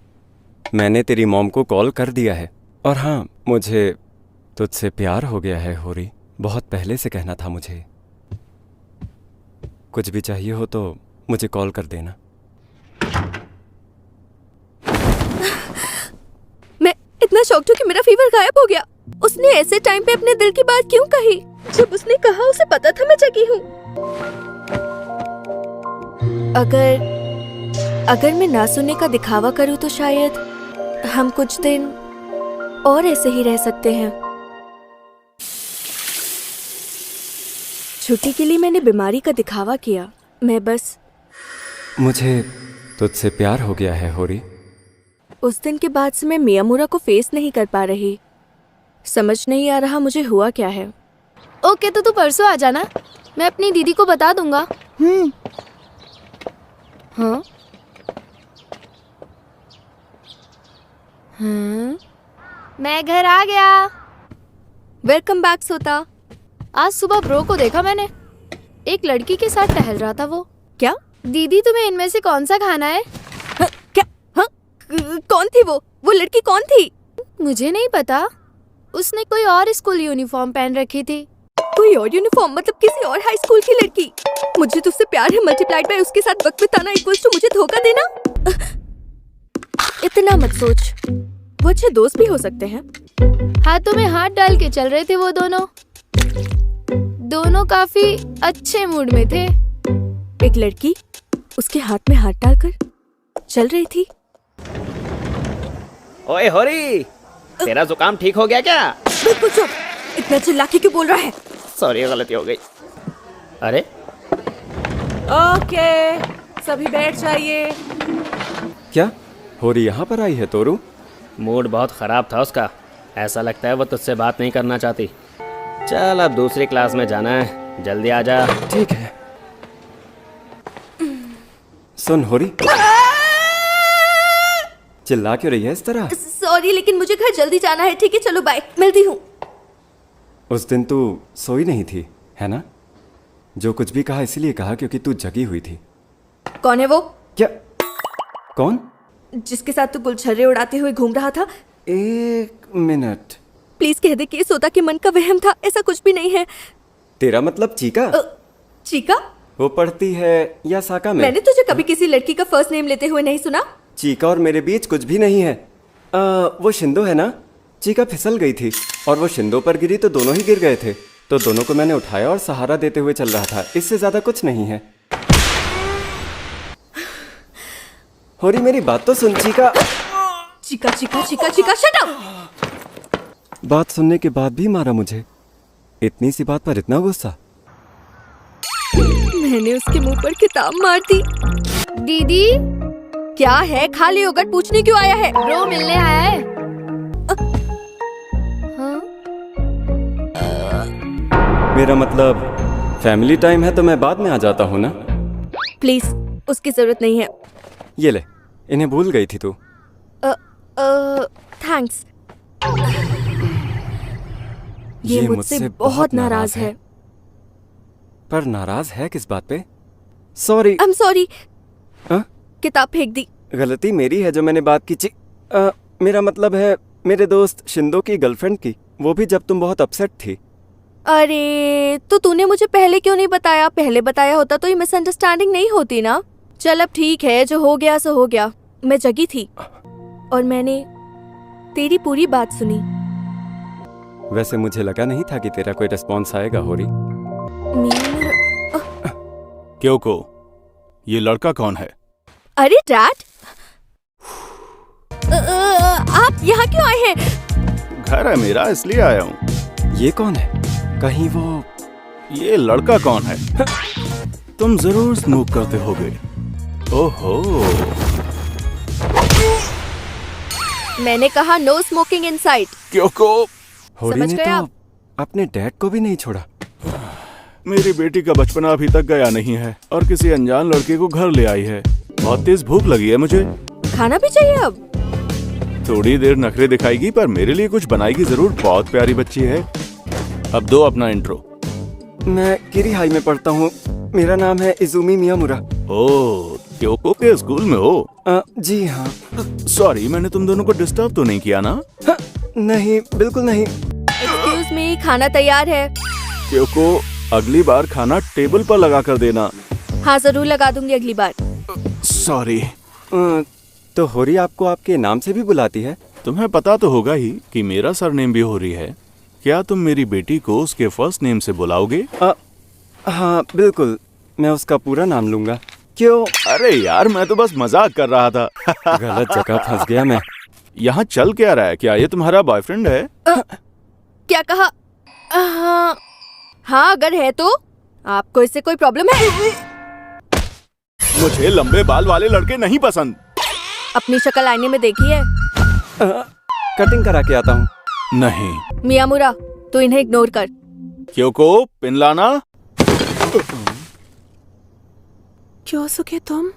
Speaker 3: मैंने तेरी मॉम को कॉल कर दिया है। और हाँ, मुझे तुझसे प्यार हो गया है होरी। बहुत पहले से कहना था मुझे। कुछ भी चाहिए हो तो मुझे कॉल कर देना।
Speaker 2: मैं इतना शॉक्ड हूँ कि मेरा फीवर गायब हो गया। उसने ऐसे टाइम पे अपने दिल की बात क्यों कही? जब उसने कहा उसे पता था मैं जगी हूँ। अगर मैं ना सुनने का दिखावा करूँ तो शायद हम कुछ दिन और ऐसे ही रह सकते हैं। छुट्टी के लिए मैंने बीमारी का दिखावा किया। मैं बस
Speaker 3: मुझे तुझसे प्यार हो गया है होरी।
Speaker 2: उस दिन के बाद से मैं मियामुरा को फेस नहीं कर पा रही। समझ नहीं आ रहा मुझे हुआ क्या है।
Speaker 9: ओके तो तू परसों आ जाना, मैं अपनी दीदी को बता दूंगा।
Speaker 2: हाँ हाँ,
Speaker 9: मैं घर आ गया।
Speaker 2: वेलकम बैक सोता।
Speaker 9: आज सुबह ब्रो को देखा मैंने, एक लड़की के साथ टहल रहा था वो।
Speaker 2: क्या?
Speaker 9: दीदी तुम्हें इनमें से कौन सा खाना है?
Speaker 2: क्या? हाँ? कौन थी वो लड़की कौन थी?
Speaker 9: मुझे नहीं पता, उसने कोई और स्कूल यूनिफॉर्म पहन रखी थी।
Speaker 2: कोई और यूनिफॉर्म मतलब किसी और हाई स्कूल की लड़की? मुझे तुझसे प्यार है मल्टीप्लाइड बाय उसके साथ वक्त बिताना इक्वल्स टू मुझे धोखा देना। इतना मत सोच, वो अच्छे दोस्त भी हो सकते हैं।
Speaker 9: हाथों में हाथ डाल के चल रहे थे वो दोनों काफी अच्छे मूड में थे।
Speaker 2: एक लड़की उसके हाथ में हाथ डालकर चल रही थी।
Speaker 1: ओए होरी, तेरा जुकाम ठीक हो गया क्या?
Speaker 2: बिल्कुल चुप, इतना चिल्ला के क्यों बोल रहा है?
Speaker 1: सॉरी, गलती हो गई। अरे
Speaker 5: ओके, सभी बैठ जाइए।
Speaker 3: क्या होरी यहाँ पर आई है तोरू?
Speaker 1: मूड बहुत खराब था उसका। ऐसा लगता है वो तुझसे बात नहीं करना चाहती। चल अब दूसरी क्लास में जाना है, जल्दी आ जा।
Speaker 3: ठीक है। सुन होरी, चिल्ला क्यों रही है इस तरह?
Speaker 2: सॉरी, लेकिन मुझे घर जल्दी जाना है। ठीक है चलो बाय, मिलती हूँ।
Speaker 3: उस दिन तू सोई नहीं थी, है ना? जो कुछ भी कहा इसीलिए कहा क्योंकि तू जगी हुई थी।
Speaker 2: कौन है वो?
Speaker 3: क्या? कौन?
Speaker 2: जिसके साथ तू गुलछर्रे उड़ाते हुए घूम रहा था।
Speaker 3: एक मिनट,
Speaker 2: प्लीज कह दे कि सोता के मन का वहम था। ऐसा कुछ भी नहीं है।
Speaker 3: तेरा मतलब चीका?
Speaker 2: चीका?
Speaker 3: वो पढ़ती है या साका में?
Speaker 2: मैंने तुझे कभी किसी लड़की का फर्स्ट नेम लेते हुए नहीं सुना।
Speaker 3: चीका और मेरे बीच कुछ भी नहीं है। वो शिंदो है ना? चीका फिसल गई थी और वो शिंदो पर गिरी तो दोनों ही गिर गए थे। तो दोनों को मैंने उठाया और सहारा देते हुए चल रहा था। इससे ज्यादा कुछ नहीं है। होरी मेरी बात तो सुन। Chika
Speaker 2: Chika Chika Chika Chika, shut up.
Speaker 3: बात सुनने के बाद भी मारा मुझे। इतनी सी बात पर इतना गुस्सा?
Speaker 2: मैंने उसके मुंह पर किताब मार दी।
Speaker 9: दीदी
Speaker 2: क्या है? खाली योगर्ट पूछने क्यों आया है?
Speaker 9: ब्रो मिलने आया है।
Speaker 2: हाँ?
Speaker 3: मेरा मतलब फैमिली टाइम है तो मैं बाद में आ जाता हूँ ना।
Speaker 2: प्लीज, उसकी जरूरत नहीं है।
Speaker 3: ये ले, इन्हें भूल गई थी तू।
Speaker 2: थैंक्स। ये मुझसे बहुत नाराज है।
Speaker 3: पर नाराज है किस बात पे? सॉरी।
Speaker 2: I am sorry.
Speaker 3: हाँ?
Speaker 2: किताब फेंक दी।
Speaker 3: गलती मेरी है जो मैंने बात की। मेरा मतलब है मेरे दोस्त शिंदो की गर्लफ्रेंड की, वो भी जब तुम बहुत अपसेट थी।
Speaker 2: अरे तो तूने मुझे पहले क्यों नहीं बताया? पहले बताया होता तो ये मिसअंडरस्टैंडिंग नहीं होती ना। चल अब ठीक है, जो हो गया सो हो गया। मैं जगी थी और मैंने तेरी पूरी बात सुनी।
Speaker 3: वैसे मुझे लगा नहीं था कि तेरा कोई रिस्पॉन्स आएगा होरी।
Speaker 10: क्योंको ये लड़का कौन है?
Speaker 2: अरे डैड, आप यहाँ क्यों आए हैं?
Speaker 10: घर है मेरा, इसलिए आया हूँ।
Speaker 3: ये कौन है? कहीं वो
Speaker 10: ये लड़का कौन है? तुम जरूर स्मोक करते होगे। ओहो,
Speaker 2: मैंने कहा नो स्मोकिंग इनसाइड।
Speaker 10: क्योंको
Speaker 3: होरी
Speaker 2: समझ
Speaker 3: ने
Speaker 2: गए
Speaker 3: तो
Speaker 2: आप?
Speaker 3: अपने डैड को भी नहीं छोड़ा।
Speaker 10: मेरी बेटी का बचपना अभी तक गया नहीं है और किसी अनजान लड़के को घर ले आई है। बहुत तेज भूख लगी है मुझे।
Speaker 2: खाना भी चाहिए अब?
Speaker 10: थोड़ी देर नखरे दिखाएगी पर मेरे लिए कुछ बनाएगी जरूर। बहुत प्यारी बच्ची है। अब दो अपना इंट्रो।
Speaker 3: मैं किरी हाई में पढ़ता हूँ। मेरा नाम है इजुमी मियामुरा।
Speaker 10: ओह, क्योंको के स्कूल में हो?
Speaker 3: जी हाँ।
Speaker 10: सॉरी, मैंने तुम दोनों को डिस्टर्ब तो नहीं किया ना?
Speaker 3: नहीं, बिल्कुल नहीं।
Speaker 2: एक्सक्यूज मी, खाना तैयार है।
Speaker 10: क्योंको अगली बार खाना टेबल पर लगा कर देना।
Speaker 2: हाँ जरूर लगा दूंगी अगली बार।
Speaker 10: सॉरी।
Speaker 3: तो होरी आपको आपके नाम से भी बुलाती है?
Speaker 10: तुम्हें पता तो होगा ही कि मेरा सरनेम भी होरी है। क्या तुम मेरी बेटी को उसके फर्स्ट नेम से बुलाओगे?
Speaker 3: हाँ बिल्कुल, मैं उसका पूरा नाम लूंगा। क्यों?
Speaker 10: अरे यार, मैं तो बस मजाक कर रहा था।
Speaker 3: गलत जगह फंस गया मैं।
Speaker 10: यहाँ चल क्या रहा है? क्या ये तुम्हारा बॉयफ्रेंड है?
Speaker 2: क्या कहा? हाँ अगर है तो आपको इससे कोई प्रॉब्लम है?
Speaker 10: मुझे लंबे बाल वाले लड़के नहीं पसंद।
Speaker 2: अपनी शक्ल आईने में देखी है?
Speaker 3: कटिंग करा के आता हूँ।
Speaker 10: नहीं।
Speaker 2: मियामुरा, तू इन्हें इग्नोर कर।
Speaker 10: क्योंको पिन लाना।
Speaker 5: क्यों सुखे तुम?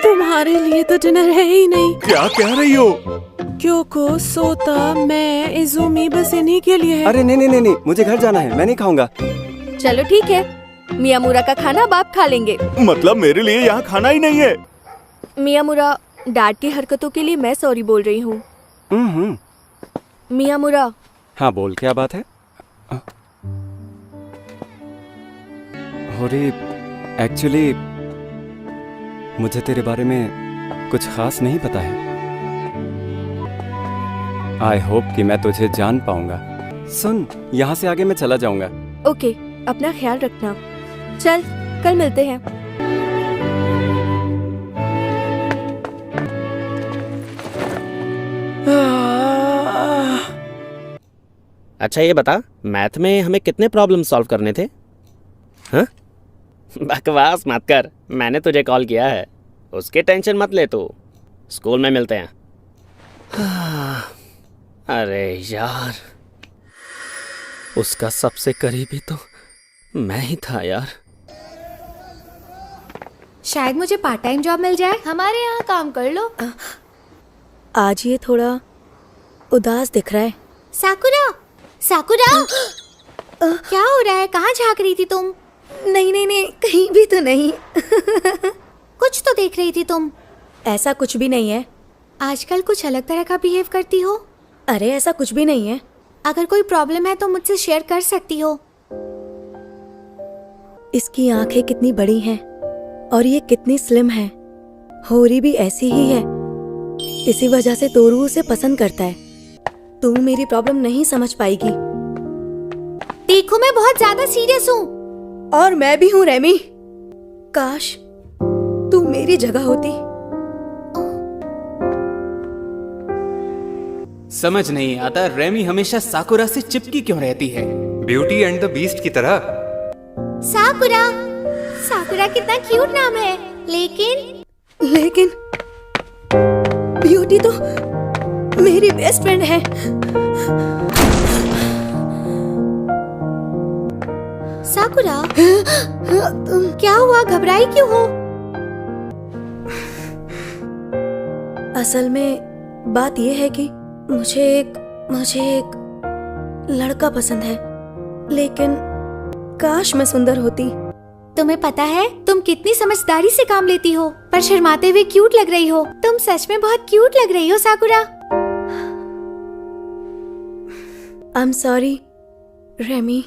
Speaker 5: तुम्हारे लिए तो डिनर है ही नहीं।
Speaker 10: क्या कह रही हो?
Speaker 5: क्यों को सोता मैं इजुमी बस इन्हीं के लिए है।
Speaker 3: अरे नहीं, मुझे घर जाना है, मैं नहीं खाऊंगा।
Speaker 2: चलो ठीक है, मियामुरा का खाना बाप खा लेंगे।
Speaker 10: मतलब मेरे लिए यहाँ खाना ही नहीं है?
Speaker 2: मियामुरा, डैड की हरकतों के लिए मैं सॉरी बोल रही हूँ। मियामुरा।
Speaker 3: हाँ बोल, क्या बात है? होरी, एक्चुअली मुझे तेरे बारे में कुछ खास नहीं पता है। आई होप कि मैं तुझे जान पाऊंगा। सुन, यहाँ से आगे मैं चला जाऊंगा।
Speaker 2: ओके, अपना ख्याल रखना। चल, कल मिलते हैं।
Speaker 1: अच्छा ये बता, मैथ में हमें कितने प्रॉब्लम सॉल्व करने थे? हाँ? बकवास मत कर, मैंने तुझे कॉल किया है। उसकी टेंशन मत ले तू। स्कूल में मिलते हैं। अरे यार, उसका सबसे करीबी तो मैं ही था यार।
Speaker 9: शायद मुझे पार्ट टाइम जॉब मिल जाए। हमारे यहाँ काम कर लो।
Speaker 6: आज ये थोड़ा उदास दिख रहा है।
Speaker 9: साकुरा, साकुरा, क्या हो रहा है? कहाँ झांक रही थी तुम?
Speaker 6: नहीं, कहीं भी तो नहीं।
Speaker 9: कुछ तो देख रही थी तुम।
Speaker 6: ऐसा कुछ भी नहीं है।
Speaker 9: आजकल कुछ अलग तरह का बिहेव करती हो।
Speaker 6: अरे ऐसा कुछ भी नहीं है।
Speaker 9: अगर कोई प्रॉब्लम है तो मुझसे शेयर कर सकती हो।
Speaker 6: इसकी आंखें कितनी बड़ी हैं और ये कितनी स्लिम है। होरी भी ऐसी ही है। इसी वजह से तोरू उसे पसंद करता है। तू मेरी प्रॉब्लम नहीं समझ पाएगी।
Speaker 9: देखो, मैं बहुत ज्यादा सीरियस हूँ।
Speaker 6: और मैं भी हूँ रेमी। काश तू मेरी जगह होती।
Speaker 7: समझ नहीं आता रेमी हमेशा साकुरा से चिपकी क्यों रहती है।
Speaker 11: ब्यूटी एंड द बीस्ट की तरह।
Speaker 9: साकुरा, साकुरा कितना क्यूट नाम है। लेकिन
Speaker 6: ब्यूटी तो मेरी बेस्ट फ्रेंड है।
Speaker 9: साकुरा, क्या हुआ? घबराई क्यों हो?
Speaker 6: असल में बात यह है कि मुझे एक लड़का पसंद है, लेकिन काश मैं सुंदर होती।
Speaker 9: तुम्हें पता है तुम कितनी समझदारी से काम लेती हो, पर शर्माते हुए क्यूट लग रही हो। तुम सच में बहुत क्यूट लग रही हो Sakura.
Speaker 6: I am sorry Remi.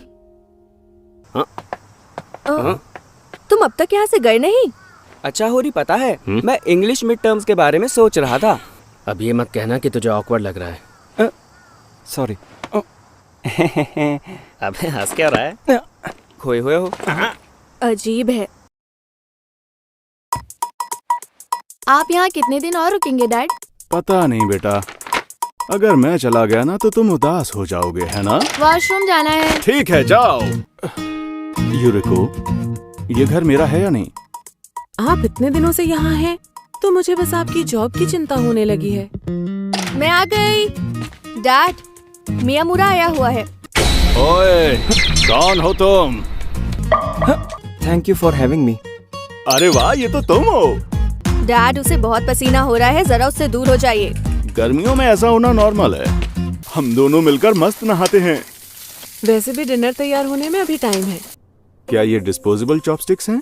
Speaker 6: तुम अब तक यहाँ से गए नहीं?
Speaker 7: अच्छा होरी, पता है मैं इंग्लिश मिड टर्म्स के बारे में सोच रहा था।
Speaker 1: अब ये मत कहना कि तुझे ऑकवर्ड लग रहा है।
Speaker 3: सॉरी।
Speaker 1: अबे हंस क्या रहा है?
Speaker 7: खोए हुए हो।
Speaker 6: अजीब है।
Speaker 9: आप यहाँ कितने दिन और रुकेंगे डैड?
Speaker 10: पता नहीं बेटा, अगर मैं चला गया ना तो तुम उदास हो जाओगे, है ना?
Speaker 9: वॉशरूम जाना है।
Speaker 10: ठीक है, जाओ। यूरिको, ये घर मेरा है या नहीं?
Speaker 5: आप इतने दिनों से यहाँ हैं, तो मुझे बस आपकी जॉब की चिंता होने लगी है।
Speaker 2: मैं आ गई। डैड, मियामुरा आया हुआ है।
Speaker 10: ओए, कौन हो तुम?
Speaker 3: Thank you for having me.
Speaker 10: अरे वाह, ये तो तुम हो।
Speaker 2: डैड, उसे बहुत पसीना हो रहा है, जरा उससे दूर हो जाइए।
Speaker 10: गर्मियों में ऐसा होना नॉर्मल है। हम दोनों मिलकर मस्त नहाते हैं।
Speaker 5: वैसे भी डिनर तैयार होने में अभी टाइम है।
Speaker 10: क्या ये डिस्पोजेबल चॉपस्टिक्स हैं?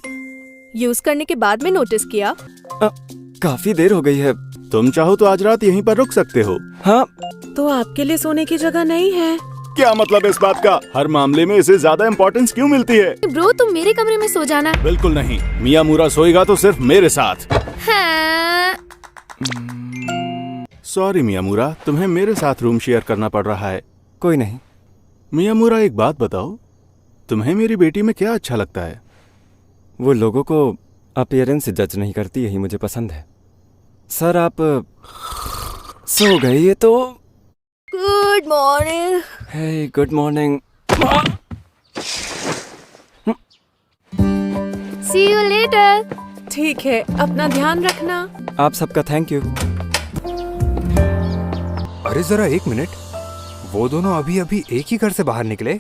Speaker 2: यूज करने के बाद में नोटिस किया।
Speaker 3: काफी देर हो गई है।
Speaker 10: तुम चाहो तो आज रात यहीं पर रुक सकते हो।
Speaker 3: हाँ।
Speaker 5: तो आपके लिए सोने की जगह नहीं है?
Speaker 10: क्या मतलब है इस बात का? हर मामले में इसे ज्यादा इम्पोर्टेंस क्यों मिलती है?
Speaker 9: ब्रो, तुम मेरे कमरे में सो जाना।
Speaker 10: बिल्कुल नहीं, मियामुरा सोएगा तो सिर्फ मेरे साथ।
Speaker 9: हाँ।
Speaker 10: सॉरी मियामुरा, तुम्हें मेरे साथ रूम शेयर करना पड़ रहा है।
Speaker 3: कोई नहीं।
Speaker 10: मियामुरा, एक बात बताओ, तुम्हें मेरी बेटी में क्या अच्छा लगता है?
Speaker 3: वो लोगों को अपीयरेंस से जज नहीं करती, यही मुझे पसंद है। सर, आप सो गए? ये तो
Speaker 2: good morning.
Speaker 3: Hey, good morning.
Speaker 9: See you later.
Speaker 5: ठीक है, अपना ध्यान रखना।
Speaker 3: आप सबका थैंक यू।
Speaker 11: अरे जरा एक मिनट, वो दोनों अभी अभी एक ही घर से बाहर निकले।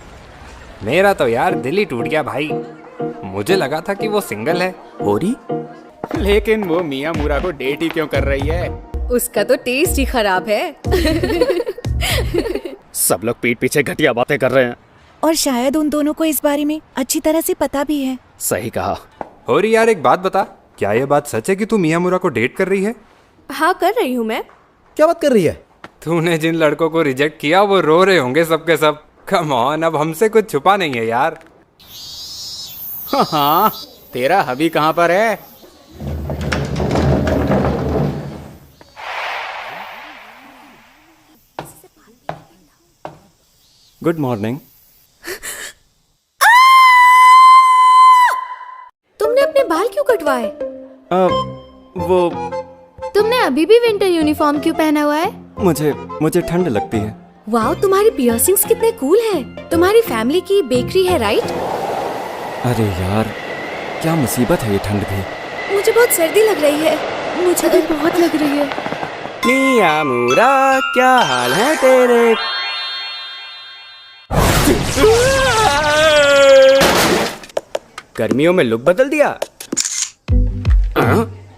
Speaker 11: मेरा तो यार दिल ही टूट गया भाई। मुझे लगा था कि वो सिंगल है।
Speaker 7: होरी,
Speaker 1: लेकिन वो मियामुरा को डेट ही क्यों कर रही है?
Speaker 2: उसका तो टेस्ट ही खराब है।
Speaker 1: सब लोग पीठ पीछे घटिया बातें कर रहे हैं।
Speaker 6: और शायद उन दोनों को इस बारे में अच्छी तरह से पता भी है।
Speaker 1: सही कहा।
Speaker 11: होरी यार, एक बात बता, क्या ये बात सच है कि तू मियामुरा को डेट कर रही है?
Speaker 2: हाँ, कर रही हूँ मैं।
Speaker 8: क्या बात कर रही है?
Speaker 11: तूने जिन लड़कों को रिजेक्ट किया वो रो रहे होंगे सबके सब। कम ऑन, अब हमसे कुछ छुपा नहीं है यार।
Speaker 1: हाँ, तेरा हबी कहाँ पर है?
Speaker 3: Good morning.
Speaker 9: तुमने अपने बाल क्यों कटवाए?
Speaker 3: वो
Speaker 9: तुमने अभी भी विंटर यूनिफॉर्म क्यों पहना हुआ है?
Speaker 3: मुझे ठंड लगती है।
Speaker 9: वाओ, तुम्हारी पियर्सिंग्स कितने कूल हैं। तुम्हारी फैमिली की बेकरी है राइट?
Speaker 3: अरे यार, क्या मुसीबत है ये ठंड भी।
Speaker 2: मुझे बहुत सर्दी लग रही है। मुझे भी बहुत लग रही है।
Speaker 7: मियामुरा, क्या हाल है तेरे? गर्मियों में लुक बदल दिया।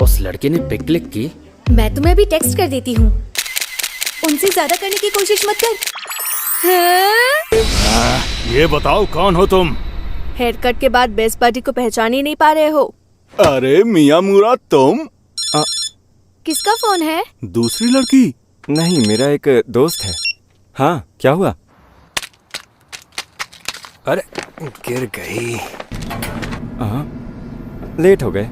Speaker 1: उस लड़की ने पिक क्लिक की।
Speaker 9: मैं तुम्हें अभी टेक्स्ट कर देती हूँ।
Speaker 2: उनसे ज्यादा करने की कोशिश मत कर।
Speaker 10: ये बताओ, कौन हो तुम?
Speaker 2: हेयर कट के बाद बेस्ट पार्टी को पहचान ही नहीं पा रहे हो?
Speaker 10: अरे मियामुरा, तुम?
Speaker 9: किसका फोन है?
Speaker 10: दूसरी लड़की?
Speaker 3: नहीं, मेरा एक दोस्त है। हाँ, क्या हुआ?
Speaker 11: अरे गिर गई।
Speaker 3: लेट हो गए।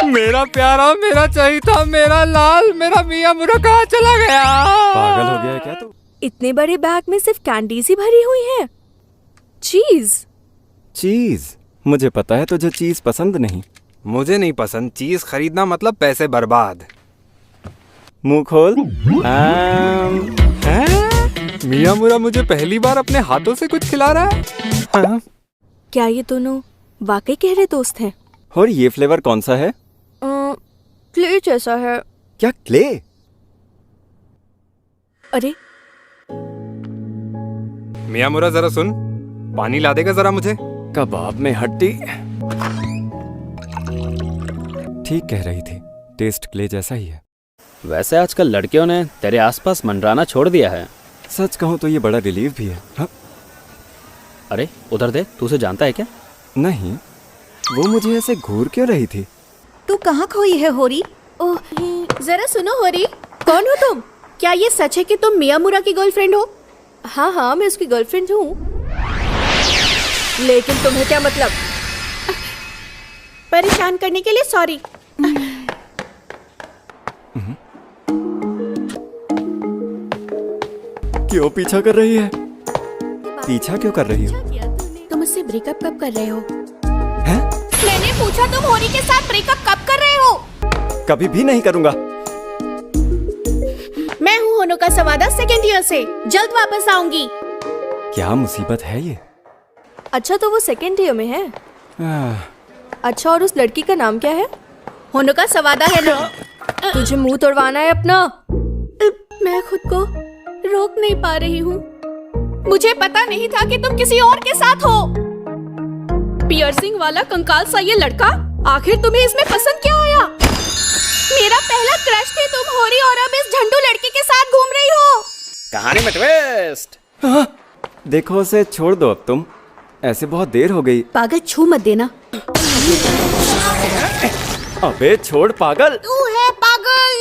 Speaker 11: मेरा प्यारा, मेरा चहीता, मेरा लाल, मेरा मियामुरा कहाँ चला गया?
Speaker 3: पागल हो गया है क्या तू?
Speaker 2: इतने बड़े बैग में सिर्फ कैंडीज ही भरी हुई है।
Speaker 3: चीज? मुझे पता है तुझे चीज पसंद नहीं।
Speaker 11: मुझे नहीं पसंद। चीज खरीदना मतलब पैसे बर्बाद।
Speaker 3: मुंह खोल।
Speaker 11: मियामुरा मुझे पहली बार अपने हाथों से कुछ खिला रहा है। हाँ?
Speaker 2: क्या ये दोनों वाकई गहरे दोस्त हैं?
Speaker 3: और ये फ्लेवर कौन सा है?
Speaker 2: क्ले जैसा है।
Speaker 3: क्या क्ले?
Speaker 2: अरे
Speaker 11: मियामुरा जरा सुन, पानी ला देगा जरा मुझे।
Speaker 3: कबाब में हड्डी। ठीक कह रही थी, टेस्ट क्ले जैसा ही है।
Speaker 1: वैसे आजकल लड़कियों ने तेरे आसपास मंडराना छोड़ दिया है।
Speaker 3: सच कहूँ तो ये बड़ा रिलीफ भी है। हाँ?
Speaker 1: अरे उधर देख, तू उसे जानता है क्या?
Speaker 3: नहीं, वो मुझे ऐसे घूर क्यों रही थी?
Speaker 6: तू कहाँ खोई है होरी?
Speaker 9: ओह, जरा सुनो होरी, कौन हो तुम? क्या ये सच है कि तुम मियामुरा की गर्लफ्रेंड हो?
Speaker 2: हाँ हाँ, मैं उसकी गर्लफ्रेंड हूँ। लेकिन तुम्हें क्या मतलब?
Speaker 9: परेशान करने के लिए सॉरी।
Speaker 3: क्यों पीछा कर रही है? पीछा क्यों कर रही हो?
Speaker 9: तुम मुझसे ब्रेकअप कब कर रहे हो?
Speaker 3: हैं?
Speaker 9: मैंने पूछा तुम होरी के साथ ब्रेकअप कब कर रहे हो?
Speaker 3: कभी भी नहीं करूंगा।
Speaker 9: मैं हूँ होनोका सवादा, सेकेंड ईयर से, जल्द वापस आऊंगी।
Speaker 3: क्या मुसीबत है ये?
Speaker 2: अच्छा तो वो सेकेंड ईयर में है। अच्छा, और उस लड़की का नाम क्या है?
Speaker 9: होनोका सवादा है ना।
Speaker 2: तुझे मुंह तोड़वाना है अपना।
Speaker 9: मैं खुद को रोक नहीं पा रही हूँ। मुझे पता नहीं था कि तुम किसी और के साथ हो। पियर्सिंग वाला कंकाल सा ये लड़का, आखिर तुम्हें इसमें पसंद क्या आया? मेरा पहला क्रश थी तुम होरी, और अब इस झंडू लड़के के साथ घूम रही हो।
Speaker 1: कहानी में ट्विस्ट।
Speaker 3: देखो उसे छोड़ दो अब तुम, ऐसे बहुत देर हो गई।
Speaker 9: पागल, छू मत देना।
Speaker 3: अबे छोड़ पागल।
Speaker 9: तू है पागल।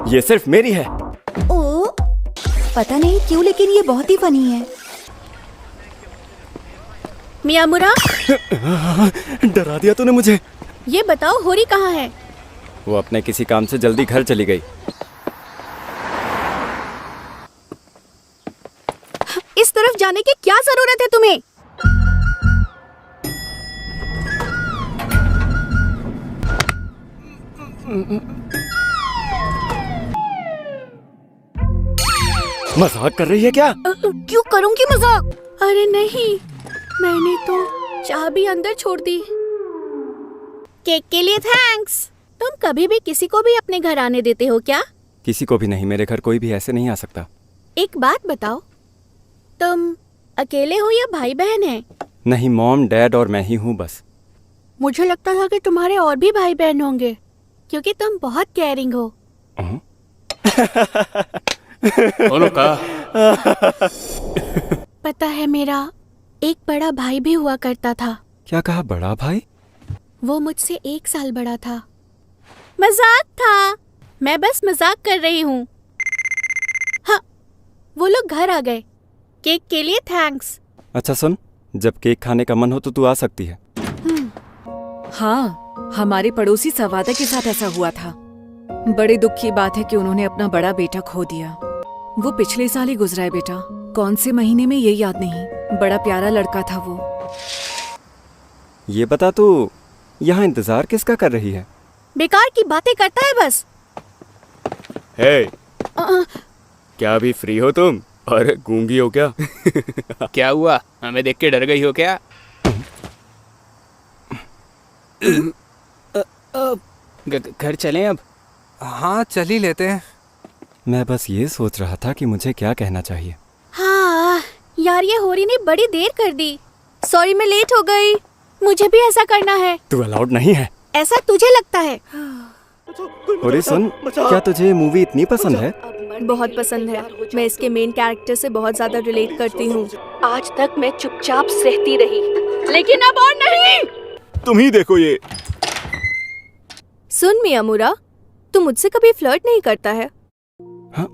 Speaker 3: ये सिर्फ मेरी है।
Speaker 6: ओ, पता नहीं क्यों लेकिन ये बहुत ही फनी है।
Speaker 9: मियामुरा,
Speaker 3: डरा दिया तूने मुझे।
Speaker 9: ये बताओ होरी कहाँ है?
Speaker 3: वो अपने किसी काम से जल्दी घर चली गई।
Speaker 9: इस तरफ जाने की क्या जरूरत है तुम्हें?
Speaker 3: मजाक कर रही है क्या?
Speaker 9: क्यों करूंगी मजाक? अरे नहीं, मैंने तो चाबी अंदर छोड़ दी। केक के लिए थैंक्स। तुम कभी भी किसी को भी अपने घर आने देते हो क्या?
Speaker 3: किसी को भी नहीं, मेरे घर कोई भी ऐसे नहीं आ सकता।
Speaker 9: एक बात बताओ, तुम अकेले हो या भाई बहन है?
Speaker 3: नहीं, मॉम, डैड और मैं ही हूँ बस।
Speaker 9: मुझे लगता था कि तुम्हारे और भी भाई बहन होंगे, क्योंकि तुम बहुत केयरिंग हो। पता है, मेरा एक बड़ा भाई भी हुआ करता था।
Speaker 3: क्या कहा, बड़ा भाई?
Speaker 9: वो मुझसे 1 साल बड़ा था। मजाक था, मैं बस मजाक कर रही हूँ। हाँ, वो लोग घर आ गए। केक के लिए थैंक्स।
Speaker 3: अच्छा सुन, जब केक खाने का मन हो तो तू आ सकती है।
Speaker 5: हाँ, हमारे पड़ोसी सवादा के साथ ऐसा हुआ था। बड़े दुख की बात है कि उन्होंने अपना बड़ा बेटा खो दिया। वो पिछले साल ही गुजरा है बेटा, कौन से महीने में ये याद नहीं। बड़ा प्यारा लड़का था वो।
Speaker 3: ये बता, तू यहाँ इंतजार किसका कर रही है?
Speaker 9: बेकार की बातें करता है बस।
Speaker 7: हे, क्या अभी फ्री हो तुम? अरे गूंगी हो क्या?
Speaker 12: क्या हुआ, हमें देख के डर गई हो क्या?
Speaker 7: घर चलें अब?
Speaker 11: हाँ चल ही लेते हैं।
Speaker 3: मैं बस ये सोच रहा था कि मुझे क्या कहना चाहिए।
Speaker 9: हाँ यार, ये होरी ने बड़ी देर कर दी। सॉरी, मैं लेट हो गई। मुझे भी ऐसा करना है।
Speaker 3: तू अलाउड नहीं है।
Speaker 9: ऐसा तुझे लगता है?
Speaker 3: अरे सुन, क्या तुझे मूवी इतनी पसंद है?
Speaker 2: बहुत पसंद है। मैं इसके मेन कैरेक्टर से बहुत ज्यादा रिलेट करती हूँ। आज तक मैं चुपचाप सहती रही, लेकिन अब और नहीं।
Speaker 10: तुम ही देखो ये।
Speaker 2: सुन मियामुरा, तू मुझसे कभी फ्लर्ट नहीं करता है।
Speaker 3: हाँ?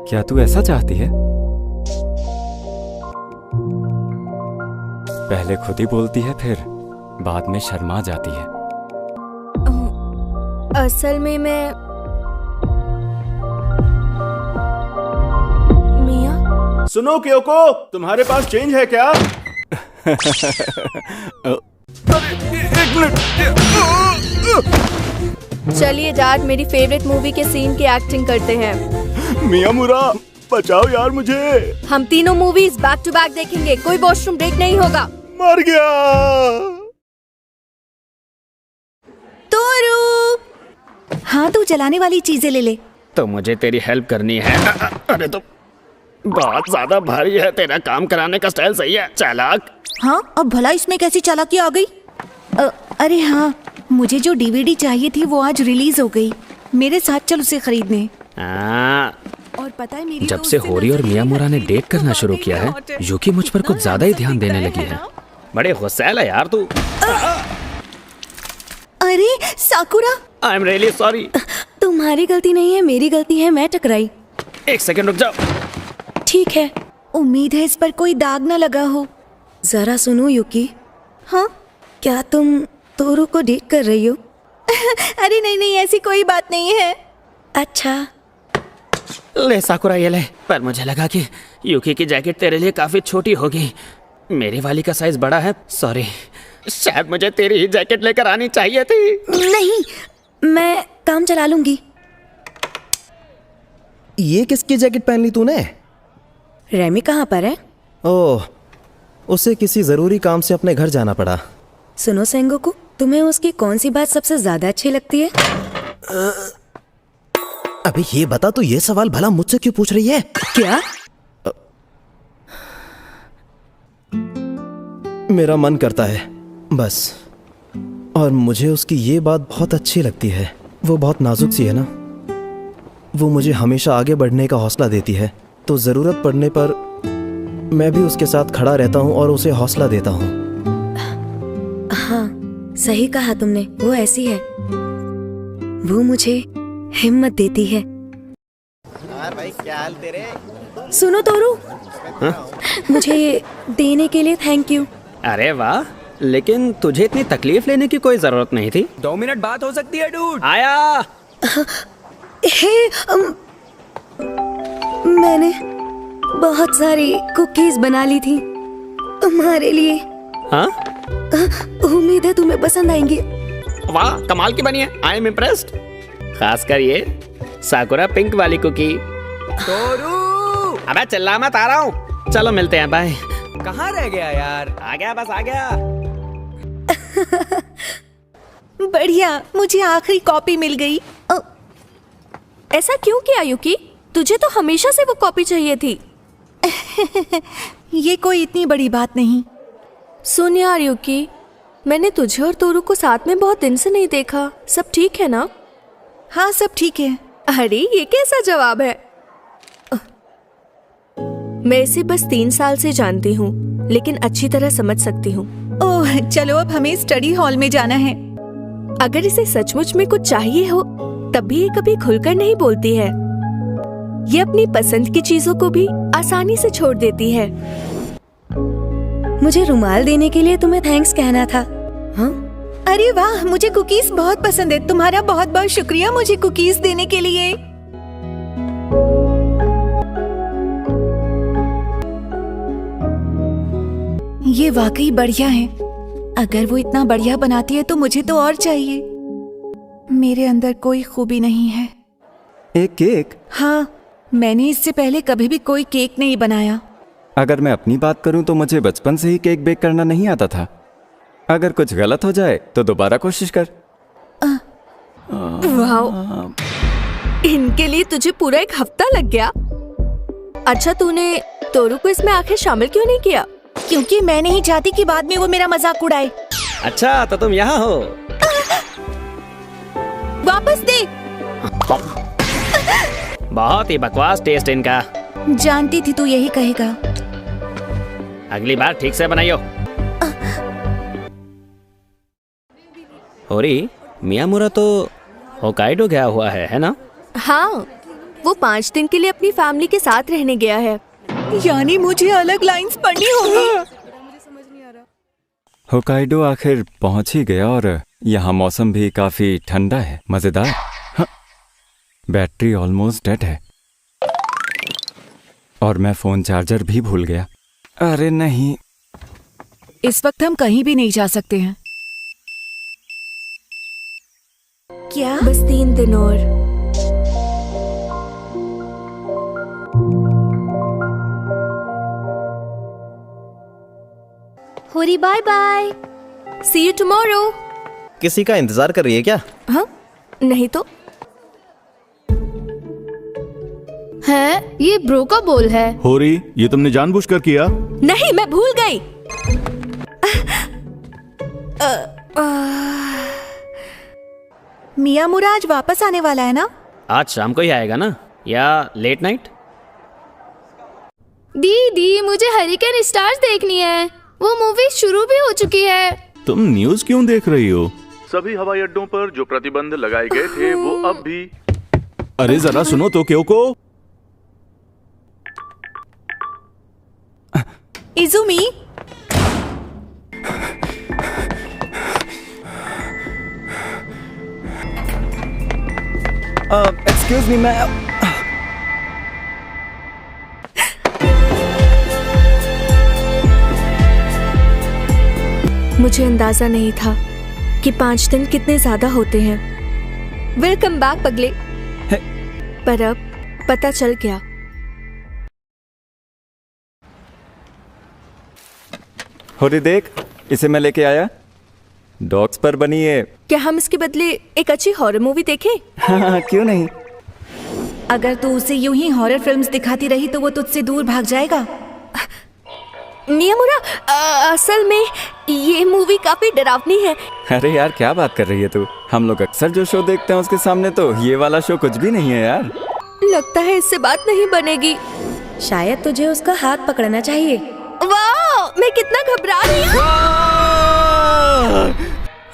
Speaker 3: क्या तू ऐसा चाहती है? पहले खुद ही बोलती है, फिर बाद में शर्मा जाती है।
Speaker 2: असल में मैं मिया।
Speaker 10: सुनो क्योको, तुम्हारे पास चेंज है क्या? एक मिनट।
Speaker 2: चलिए डैड, मेरी फेवरेट मूवी के सीन की एक्टिंग करते हैं।
Speaker 10: मियामुरा, बचाओ यार मुझे।
Speaker 2: हम तीनों मूवीज बैक टू बैक देखेंगे, कोई वॉशरूम ब्रेक नहीं होगा।
Speaker 10: मर गया।
Speaker 6: तो हाँ, तू जलाने वाली चीजें ले ले।
Speaker 1: तो मुझे तेरी हेल्प करनी है। अरे तो बहुत ज्यादा भारी है, तेरा काम कराने का स्टाइल सही है, चालाक।
Speaker 6: हाँ, अब भला इसमें कैसी चालाकी आ गई? अरे हाँ, मुझे जो डीवीडी चाहिए थी वो आज रिलीज हो गई। मेरे साथ चल उसे खरीदने। और पता है मेरी
Speaker 1: जब से होरी और मियामुरा ने डेट करना शुरू किया है, यूकी मुझ पर कुछ ज्यादा ही ध्यान देने लगी है। बड़े गुस्सैल है यार तू।
Speaker 6: अरे साकुरा,
Speaker 1: आई एम रियली सॉरी।
Speaker 6: तुम्हारी गलती नहीं है, मेरी गलती है, मैं टकराई।
Speaker 1: एक सेकंड रुक जाओ।
Speaker 6: ठीक है, उम्मीद है इस पर कोई दाग न लगा हो। जरा सुनो यूकी। हाँ, क्या तुम तोरू को डेट कर रही हो? अरे नहीं नहीं, ऐसी कोई बात नहीं है। अच्छा,
Speaker 1: ले साकुरा ये ले। पर मुझे लगा कि यूकी की जैकेट तेरे लिए काफी छोटी होगी, मेरी वाली का साइज बड़ा है। सॉरी, शायद मुझे तेरी ही जैकेट लेकर आनी चाहिए थी।
Speaker 6: नहीं, मैं काम चला लूंगी।
Speaker 8: ये किसकी जैकेट पहन ली तूने?
Speaker 6: रेमी कहाँ पर है?
Speaker 8: ओह, उसे किसी जरूरी काम से अपने घर जाना पड़ा।
Speaker 6: सुनो सेंगोकू, तुम्हें उसकी कौन सी बात सबसे ज्यादा अच्छी लगती है?
Speaker 8: अबे ये बता, तू ये सवाल भला मुझसे क्यों पूछ रही है?
Speaker 6: क्या?
Speaker 8: मेरा मन करता है बस। और मुझे उसकी ये बात बहुत अच्छी लगती है। वो बहुत नाजुक सी है ना। वो मुझे हमेशा आगे बढ़ने का हौसला देती है, तो ज़रूरत पड़ने पर मैं भी उसके साथ खड़ा रहता हूँ और उसे हौसला देता हूँ।
Speaker 6: हाँ, सही कहा तुमने, वो ऐसी है। वो मुझे हिम्मत देती है।
Speaker 8: भाई क्या हाल तेरे?
Speaker 6: सुनो तोरू, मुझे देने के लिए थैंक यू।
Speaker 1: अरे वाह, लेकिन तुझे इतनी तकलीफ लेने की कोई जरूरत नहीं थी।
Speaker 3: 2 मिनट बात हो सकती है डूड।
Speaker 1: आया।
Speaker 6: हे, मैंने बहुत सारी कुकीज बना ली थी तुम्हारे लिए।
Speaker 1: हाँ?
Speaker 6: उम्मीद है तुम्हें पसंद आएंगी।
Speaker 1: वाह, कमाल की बनी है। I am impressed. खासकर ये साकुरा पिंक वाली कुकी।
Speaker 3: तोरू,
Speaker 1: अबे चिल्ला मत, आ रहा हूँ। चलो मिलते हैं, बाय।
Speaker 3: कहाँ रह गया यार?
Speaker 1: आ गया, बस आ गया।
Speaker 6: बढ़िया, मुझे आखिरी कॉपी मिल गई।
Speaker 2: ऐसा क्यों किया यूकी? तुझे तो हमेशा से वो कॉपी चाहिए थी।
Speaker 6: ये कोई इतनी बड़ी बात नहीं।
Speaker 2: सुन यार यूकी, मैंने तुझे और तोरू को साथ में बहुत दिन से नहीं देखा। सब ठीक है ना?
Speaker 6: हाँ, सब ठीक है।
Speaker 2: अरे ये कैसा जवाब है? मैं इसे बस 3 साल से जानती हूँ, लेकिन अच्छी तरह समझ सकती हूँ।
Speaker 6: ओह, चलो अब हमें स्टडी हॉल में जाना है।
Speaker 2: अगर इसे सचमुच में कुछ चाहिए हो तब भी ये कभी खुलकर नहीं बोलती है। ये अपनी पसंद की चीजों को भी आसानी से छोड़ देती है।
Speaker 6: मुझे रुमाल देने के लिए तुम्हें थैंक्स कहना था। हाँ? अरे वाह, मुझे कुकीज बहुत पसंद है। तुम्हारा बहुत बहुत शुक्रिया मुझे कुकीज देने के लिए। ये वाकई बढ़िया है। अगर वो इतना बढ़िया बनाती है तो मुझे तो और चाहिए। मेरे अंदर कोई खूबी नहीं है।
Speaker 3: एक केक?
Speaker 6: हाँ, मैंने इससे पहले कभी भी कोई केक नहीं बनाया।
Speaker 3: अगर मैं अपनी बात करूं तो मुझे बचपन से ही केक बेक करना नहीं आता था। अगर कुछ गलत हो जाए तो दोबारा कोशिश कर।
Speaker 2: वाह, इनके लिए तुझे पूरा 1 हफ्ता लग गया। अच्छा, तूने तोरू को इसमें आखिर शामिल क्यों नहीं किया?
Speaker 6: क्योंकि मैं नहीं चाहती कि बाद में वो मेरा मजाक उड़ाए।
Speaker 1: अच्छा, तो तुम यहाँ हो।
Speaker 6: वापस दे।
Speaker 1: बहुत ही बकवास टेस्ट इनका।
Speaker 6: जानती थी तू यही कहेगा।
Speaker 1: अगली बार ठीक से बनाइयो। होरी, मियामुरा तो होकाइडो गया हुआ है ना?
Speaker 2: हाँ, वो 5 दिन के लिए अपनी फैमिली के साथ रहने गया है।
Speaker 6: यानी मुझे अलग लाइंस पढ़नी होगी।
Speaker 3: होकाइडो आखिर पहुंच ही गया और यहाँ मौसम भी काफी ठंडा है, मजेदार। हाँ, बैटरी ऑलमोस्ट डेड है और मैं फोन चार्जर भी भूल गया। अरे नहीं,
Speaker 5: इस वक्त हम कहीं भी नहीं जा सकते हैं।
Speaker 6: क्या?
Speaker 2: बस 3 दिन और।
Speaker 4: Hori, bye bye.
Speaker 2: See you tomorrow.
Speaker 8: किसी का इंतजार कर रही है क्या?
Speaker 2: हाँ, नहीं तो।
Speaker 9: है? ये ब्रो का बोल है।
Speaker 10: होरी, ये तुमने जानबूझकर किया?
Speaker 2: नहीं, मैं भूल गई। मियामुरा आज वापस आने वाला है ना?
Speaker 1: आज शाम को ही आएगा ना, या लेट नाइट?
Speaker 9: दीदी, मुझे हरिकेन स्टार्स देखनी है। वो मूवी शुरू भी हो चुकी है।
Speaker 10: तुम न्यूज़ क्यों देख रही हो? सभी हवाई अड्डों पर जो प्रतिबंध लगाए गए थे वो अब भी। अरे जरा सुनो तो क्यों
Speaker 2: इजुमी,
Speaker 3: एक्सक्यूज मी, मैं
Speaker 2: मुझे अंदाजा नहीं था कि 5 दिन कितने ज्यादा होते हैं। वेलकम बैक पगले। पर अब पता चल गया।
Speaker 3: होरी देख, इसे मैं लेके आया। डॉग्स पर बनी है।
Speaker 2: क्या हम इसके बदले एक अच्छी हॉरर मूवी देखें?
Speaker 3: हाँ, क्यों नहीं।
Speaker 6: अगर तू उसे यूं ही हॉरर फिल्म्स दिखाती रही तो वो तुझसे दूर भाग जाएगा।
Speaker 2: मियामुरा, असल में ये मूवी काफी डरावनी है।
Speaker 3: अरे यार, क्या बात कर रही है तू? हम लोग अक्सर जो शो देखते हैं उसके सामने तो ये वाला शो कुछ भी नहीं है यार।
Speaker 2: लगता है इससे बात नहीं बनेगी।
Speaker 6: शायद तुझे उसका हाथ पकड़ना चाहिए।
Speaker 2: वाह, मैं कितना घबरा रही हूँ।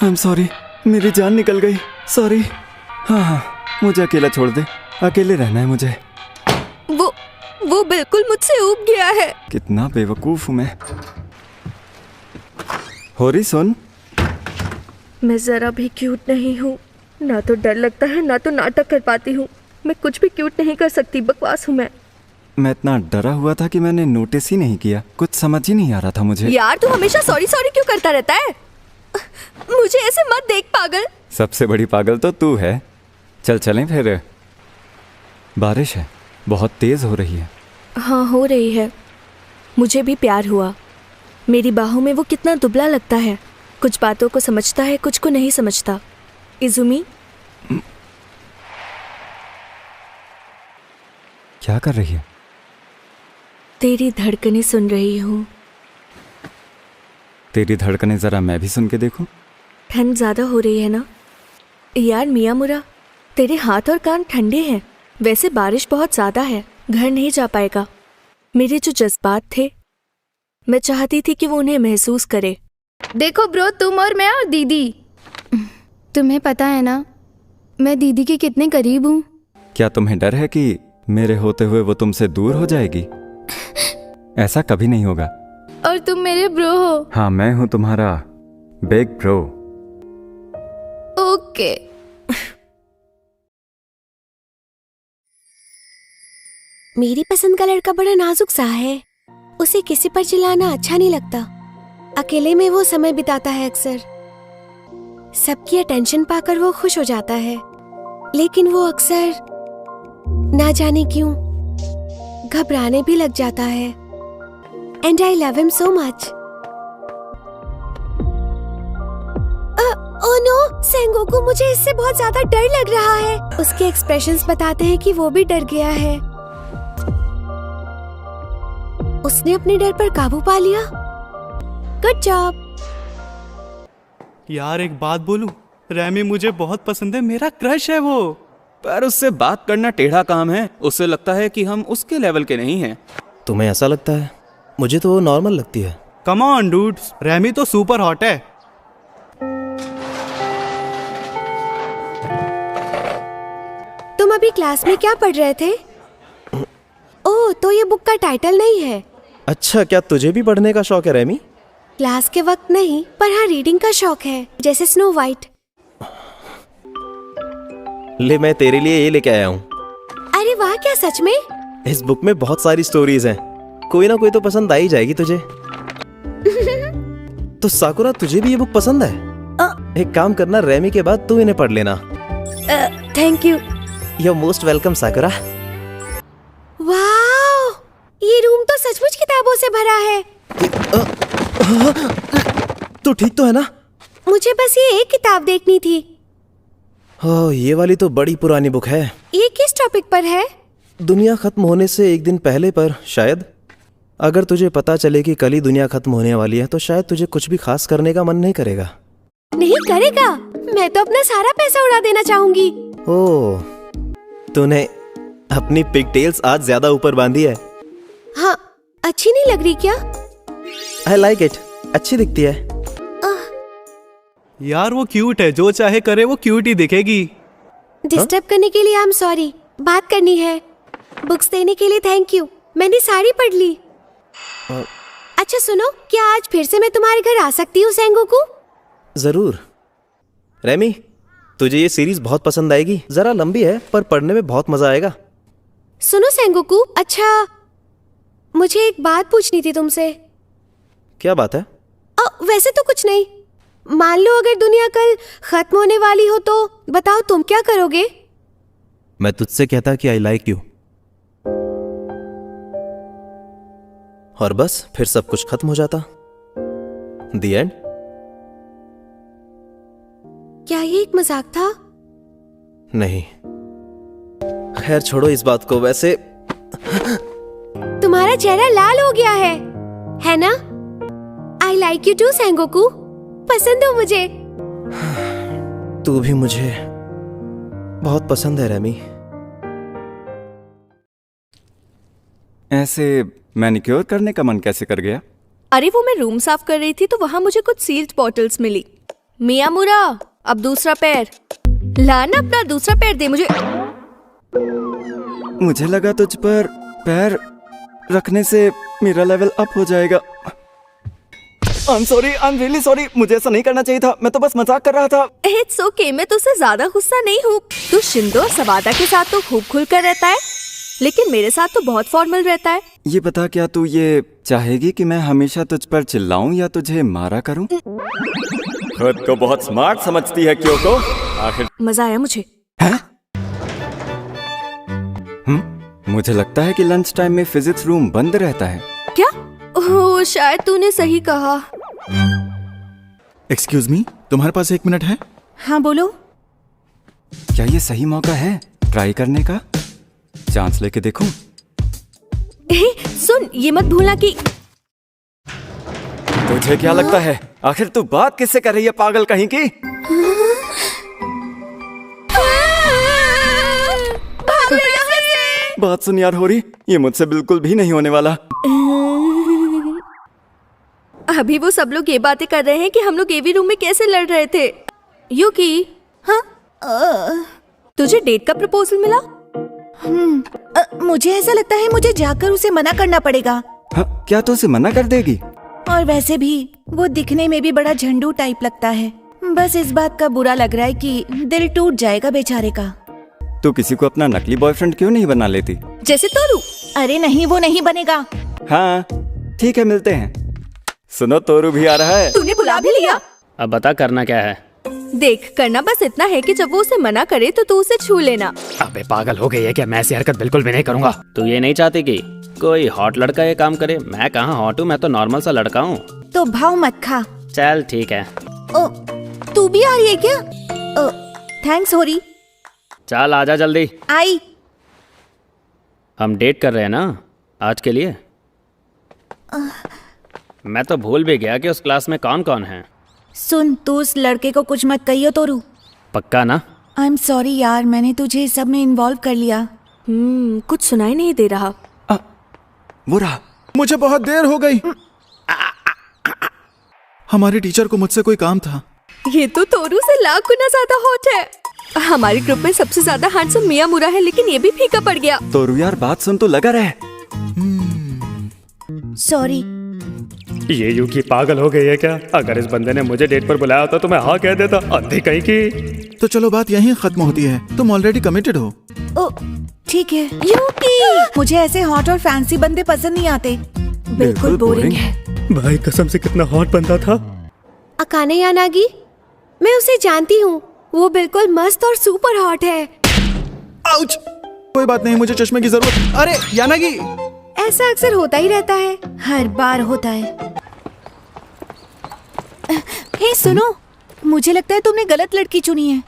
Speaker 3: आई एम सॉरी, मेरी जान निकल गई। सॉरी। हाँ, मुझे अकेला छोड़ दे, अकेले रहना है मुझे।
Speaker 2: वो बिल्कुल मुझसे ऊब गया है।
Speaker 3: कितना बेवकूफ हूँ मैं। होरी सुन,
Speaker 2: मैं जरा भी क्यूट नहीं हूँ। ना तो डर लगता है, ना तो नाटक कर पाती हूँ। मैं कुछ भी क्यूट नहीं कर सकती, बकवास हूँ मैं।
Speaker 3: मैं इतना डरा हुआ था कि मैंने नोटिस ही नहीं किया। कुछ समझ ही नहीं आ रहा था मुझे।
Speaker 2: यार, तू हमेशा सॉरी सॉरी क्यों करता रहता है? मुझे ऐसे मत देख पागल।
Speaker 3: सबसे बड़ी पागल तो तू है। चल चलें फिर। बारिश है, बहुत तेज हो रही है।
Speaker 2: हाँ, हो रही है। मुझे भी प्यार हुआ। मेरी बाहों में वो कितना दुबला लगता है। कुछ बातों को समझता है, कुछ को नहीं समझता। इजुमी,
Speaker 3: क्या कर रही है?
Speaker 2: तेरी धड़कनें सुन रही हूँ।
Speaker 3: तेरी धड़कनें जरा मैं भी सुन के देखूं।
Speaker 2: ठंड ज्यादा हो रही है ना? यार मियामुरा, तेरे हाथ और कान ठंडे हैं। वैसे बारिश बहुत ज्यादा है, घर नहीं जा पाएगा। मेरे जो जज्बात थे, मैं चाहती थी कि वो उन्हें महसूस करे।
Speaker 9: देखो ब्रो, तुम और मैं और दीदी। तुम्हें पता है ना, मैं दीदी के कितने करीब हूँ।
Speaker 3: क्या तुम्हें डर है कि मेरे होते हुए वो तुमसे दूर हो जाएगी? ऐसा कभी नहीं होगा।
Speaker 9: और तुम मेरे ब्रो हो।
Speaker 3: हाँ, मैं हूँ तुम्हारा बिग ब्रो।
Speaker 9: ओके।
Speaker 2: मेरी पसंद का लड़का बड़ा नाजुक सा है। उसे किसी पर चिल्लाना अच्छा नहीं लगता। अकेले में वो समय बिताता है अक्सर। सबकी अटेंशन पाकर वो खुश हो जाता है, लेकिन वो अक्सर ना जाने क्यों घबराने भी लग जाता है। And I love him so much. Oh no, Sengoku, मुझे इससे बहुत ज्यादा डर लग रहा है। उसके एक्सप्रेशंस बताते हैं कि वो भी डर गया है। उसने अपने डर पर काबू पा लिया। Good job.
Speaker 13: यार, एक बात बोलूं, रैमी मुझे बहुत पसंद है। मेरा क्रश है वो।
Speaker 12: पर उससे बात करना टेढ़ा काम है। उससे लगता है कि हम उसके लेवल के नहीं हैं।
Speaker 8: तुम्हें ऐसा लगता है? मुझे तो वो नॉर्मल लगती है।
Speaker 13: कम ऑन डूड, रैमी तो सुपर हॉट है।
Speaker 2: तुम अभी क्लास में क्या पढ़ रहे थे? ओह, तो ये बुक का टाइटल नहीं है।
Speaker 8: अच्छा, क्या तुझे भी पढ़ने का शौक है रैमी?
Speaker 2: क्लास के वक्त नहीं, पर हाँ रीडिंग का शौक है, जैसे स्नो वाइट।
Speaker 8: ले, मैं तेरे लिए ये लेके आया हूँ।
Speaker 2: अरे वाह, क्या सच में?
Speaker 8: इस बुक में बहुत सारी स्टोरीज हैं। कोई ना कोई तो पसंद आ ही जाएगी तुझे। तो साकुरा, तुझे भी ये बुक पसंद है? एक काम करना, रैमी के बाद तू इन्हें पढ़ लेना।
Speaker 2: Thank you.
Speaker 8: You're most welcome, साकुरा।
Speaker 2: वाह, ये रूम तो सचमुच किताबों से भरा है।
Speaker 8: तू ठीक तो है ना?
Speaker 2: मुझे बस ये एक किताब देखनी थी।
Speaker 8: ओह, ये वाली तो बड़ी पुरानी बुक है।
Speaker 2: ये किस टॉपिक पर है?
Speaker 8: दुनिया खत्म होने से एक दिन पहले, पर शायद अगर तुझे पता चले कि कल ही दुनिया खत्म होने वाली है तो शायद तुझे कुछ भी खास करने का मन नहीं करेगा।
Speaker 2: नहीं करेगा, मैं तो अपना सारा पैसा उड़ा देना चाहूंगी।
Speaker 8: ओह, तूने अपनी पिगटेल्स आज ज्यादा ऊपर बांधी है।
Speaker 2: हाँ, अच्छी नहीं लग रही क्या?
Speaker 8: आई लाइक इट, अच्छी दिखती है।
Speaker 13: यार वो क्यूट है, जो चाहे करे वो क्यूट ही दिखेगी।
Speaker 2: डिस्टर्ब करने के लिए आई एम सॉरी। बात करनी है। बुक्स देने के लिए थैंक यू। मैंने सारी पढ़ ली। अच्छा सुनो, क्या आज फिर से मैं तुम्हारे घर आ सकती हूँ सेंगोकू?
Speaker 8: जरूर। रेमी, तुझे ये सीरीज बहुत पसंद आएगी। जरा लंबी है पर पढ़ने में बहुत मजा आएगा।
Speaker 2: सुनो सेंगोकू, अच्छा मुझे एक बात पूछनी थी तुमसे।
Speaker 8: क्या बात है?
Speaker 2: वैसे तो कुछ नहीं। मान लो अगर दुनिया कल खत्म होने वाली हो तो बताओ तुम क्या करोगे?
Speaker 8: मैं तुझसे कहता कि आई लाइक यू, और बस फिर सब कुछ खत्म हो जाता। The end.
Speaker 2: क्या ये एक मजाक था?
Speaker 8: नहीं, खैर छोड़ो इस बात को। वैसे
Speaker 2: तुम्हारा चेहरा लाल हो गया है ना? I like you too Sengoku. पसंद हो मुझे।
Speaker 8: तू भी मुझे बहुत पसंद है रेमी।
Speaker 3: ऐसे मैनिक्योर करने का मन कैसे कर गया?
Speaker 9: अरे वो मैं रूम साफ कर रही थी तो वहां मुझे कुछ सील्ड बॉटल्स मिली। मियामुरा, अब दूसरा पैर लाना, अपना दूसरा पैर दे मुझे।
Speaker 3: मुझे लगा तुझ पर पैर रखने से मेरा लेवल अप हो जाएगा। आई am sorry, I am really sorry. मुझे ऐसा नहीं करना चाहिए था। मैं तो बस मजाक कर रहा था।
Speaker 9: इट्स ओके, मैं तुझसे ज्यादा गुस्सा नहीं हूँ। तू शिंदो और सवादा के साथ तो खूब खुलकर रहता है, लेकिन मेरे साथ तो बहुत फॉर्मल रहता है।
Speaker 3: ये बता, क्या तू ये चाहेगी कि मैं हमेशा तुझ पर चिल्लाऊं या तुझे मारा करूं? खुद को बहुत स्मार्ट समझती है क्यों? आखिर
Speaker 9: मजा आया मुझे।
Speaker 3: मुझे लगता है कि लंच टाइम में फिजिक्स रूम बंद रहता है।
Speaker 9: क्या? ओह, शायद तूने सही कहा।
Speaker 10: एक्सक्यूज मी, तुम्हारे पास 1 मिनट है?
Speaker 9: हाँ बोलो।
Speaker 3: क्या ये सही मौका है ट्राई करने का? चांस लेके देखूं?
Speaker 9: सुन, ये मत भूलना कि
Speaker 3: तुझे क्या लगता है आखिर तू बात किससे कर रही है, पागल कहीं की? बात सुन यार होरी, ये मुझसे बिल्कुल भी नहीं होने वाला।
Speaker 9: अभी वो सब लोग ये बातें कर रहे हैं कि हम लोग एवी रूम में कैसे लड़ रहे थे। यूकी, हाँ तुझे डेट का प्रपोजल मिला?
Speaker 6: मुझे ऐसा लगता है मुझे जाकर उसे मना करना पड़ेगा।
Speaker 3: हाँ, क्या तू उसे मना कर देगी?
Speaker 6: और वैसे भी वो दिखने में भी बड़ा झंडू टाइप लगता है। बस इस बात का बुरा लग रहा है कि दिल टूट जाएगा बेचारे का।
Speaker 3: तू किसी को अपना नकली बॉयफ्रेंड क्यों नहीं बना लेती?
Speaker 9: जैसे तोरू।
Speaker 6: अरे नहीं, वो नहीं बनेगा।
Speaker 3: हाँ ठीक है, मिलते हैं। सुनो, तोरू भी आ रहा है।
Speaker 9: तूने बुला भी लिया?
Speaker 1: अब बता करना क्या है?
Speaker 9: देख, करना बस इतना है कि जब वो उसे मना करे तो तू उसे छू लेना।
Speaker 1: अबे पागल हो गई है क्या? मैं ऐसी हरकत बिल्कुल भी नहीं करूंगा। तू ये नहीं चाहती कि कोई हॉट लड़का ये काम करे? मैं कहाँ हॉट हूँ, मैं तो नॉर्मल सा लड़का हूँ।
Speaker 6: तो भाव मत खा।
Speaker 1: चल ठीक है।
Speaker 6: ओ, तू भी आ रही है क्या? थैंक्स होरी।
Speaker 1: चल आजा जल्दी।
Speaker 6: आई।
Speaker 1: हम डेट कर रहे हैं ना आज के लिए? मैं तो भूल भी गया कि उस क्लास में कौन कौन है।
Speaker 6: सुन, तू उस लड़के को कुछ मत कहियो तोरू।
Speaker 1: पक्का ना?
Speaker 6: आई एम सॉरी यार, मैंने तुझे सब में इन्वॉल्व कर लिया।
Speaker 9: कुछ सुनाई नहीं दे रहा।
Speaker 3: वो रहा।
Speaker 10: मुझे बहुत देर हो गई। हमारे टीचर को मुझसे कोई काम था।
Speaker 9: ये तो तोरू से लाख गुना ज्यादा हॉट है। हमारे ग्रुप में सबसे ज्यादा हैंडसम मियामुरा है, लेकिन ये भी फीका पड़ गया।
Speaker 3: तोरू यार बात सुन, तो लगा रहे।
Speaker 6: सॉरी।
Speaker 1: ये यूकी पागल हो गई है क्या? अगर इस बंदे ने मुझे डेट पर बुलाया होता तो मैं हाँ कह देता। अंधी कहीं की।
Speaker 10: तो चलो बात यहीं खत्म होती है। तुम ऑलरेडी कमिटेड हो।
Speaker 6: ओ ठीक है। यूकी, मुझे ऐसे हॉट और फैंसी बंदे पसंद नहीं आते।
Speaker 9: बिल्कुल बोरिंग है।
Speaker 1: भाई कसम से कितना हॉट बंदा था।
Speaker 2: अकाने यानागी, मैं उसे जानती हूँ। वो बिल्कुल मस्त और सुपर हॉट है।
Speaker 10: आउच! कोई बात नहीं, मुझे चश्मे की जरूरत। अरे यानागी!
Speaker 2: ऐसा अक्सर होता ही रहता है।
Speaker 6: हर बार होता है। हे सुनो, मुझे लगता है तुमने गलत लड़की चुनी है।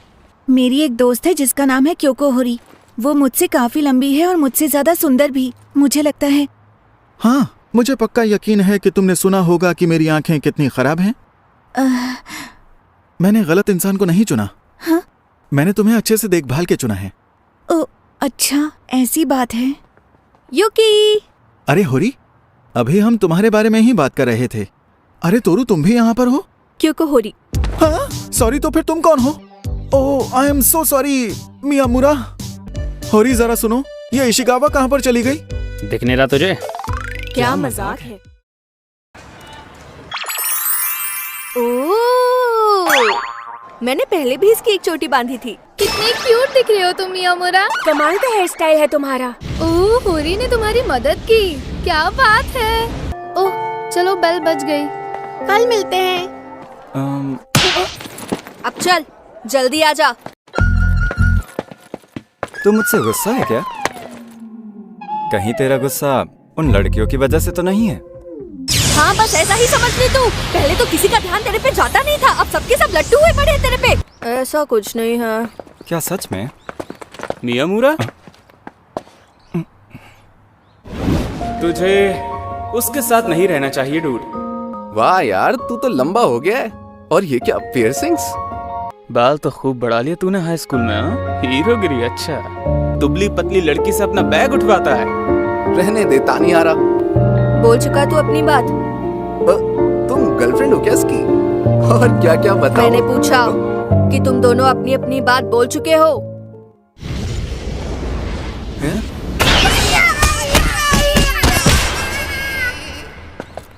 Speaker 6: मेरी एक दोस्त है जिसका नाम है क्योको होरी।
Speaker 5: वो मुझसे काफी लंबी है और मुझसे ज्यादा सुंदर भी, मुझे लगता है।
Speaker 10: हाँ, मुझे पक्का यकीन है कि तुमने सुना होगा कि मेरी आंखें कितनी खराब हैं। मैंने गलत इंसान को नहीं चुना।
Speaker 5: हाँ?
Speaker 10: मैंने तुम्हें अच्छे से देखभाल के चुना है।
Speaker 5: ओ अच्छा, ऐसी बात है। युकी!
Speaker 10: अरे होरी, अभी हम तुम्हारे बारे में ही बात कर रहे थे। अरे तोरू, तुम भी यहाँ पर हो?
Speaker 5: क्योंकि होरी।
Speaker 10: हाँ? सॉरी, तो फिर तुम कौन हो? ओह, आई एम सो सॉरी मियामुरा। होरी जरा सुनो, ये इशिकावा कहाँ पर चली गई?
Speaker 1: दिख नहीं रहा तुझे?
Speaker 5: क्या मजाक है।
Speaker 2: ओह, मैंने पहले भी इसकी एक चोटी बांधी थी।
Speaker 9: कितनी क्यूट दिख रहे हो तुम मियामुरा।
Speaker 2: कमाल का हेयर स्टाइल है तुम्हारा।
Speaker 9: ओह, होरी ने तुम्हारी मदद की, क्या बात है। ओह चलो, बेल बज गई, कल मिलते हैं।
Speaker 2: अब चल, जल्दी आ जा।
Speaker 3: तू मुझसे गुस्सा है क्या? कहीं तेरा गुस्सा उन लड़कियों की वजह से तो नहीं है?
Speaker 2: हाँ, बस ऐसा ही समझ ले तू। पहले तो किसी का ध्यान तेरे पे जाता नहीं था, अब सबके सब लट्टू हुए पड़े हैं तेरे पे। ऐसा कुछ नहीं है।
Speaker 3: क्या सच में?
Speaker 12: मियामुरा, तुझे उसके साथ नहीं रहना चाहिए डूड।
Speaker 7: वाह यार, तू तो लंबा हो गया है। और ये क्या पियर्सिंग्स?
Speaker 12: बाल तो खूब बढ़ा लिए तूने हाई स्कूल में। हाँ, हीरोगिरी। अच्छा, दुबली पतली लड़की से अपना बैग उठवाता है।
Speaker 7: रहने दे तानिहारा।
Speaker 2: बोल चुका तू अपनी बात?
Speaker 7: तुम गर्लफ्रेंड हो क्या इसकी? और क्या क्या बताओ?
Speaker 2: मैंने पूछा कि तुम दोनों अपनी अपनी बात बोल चुके हो।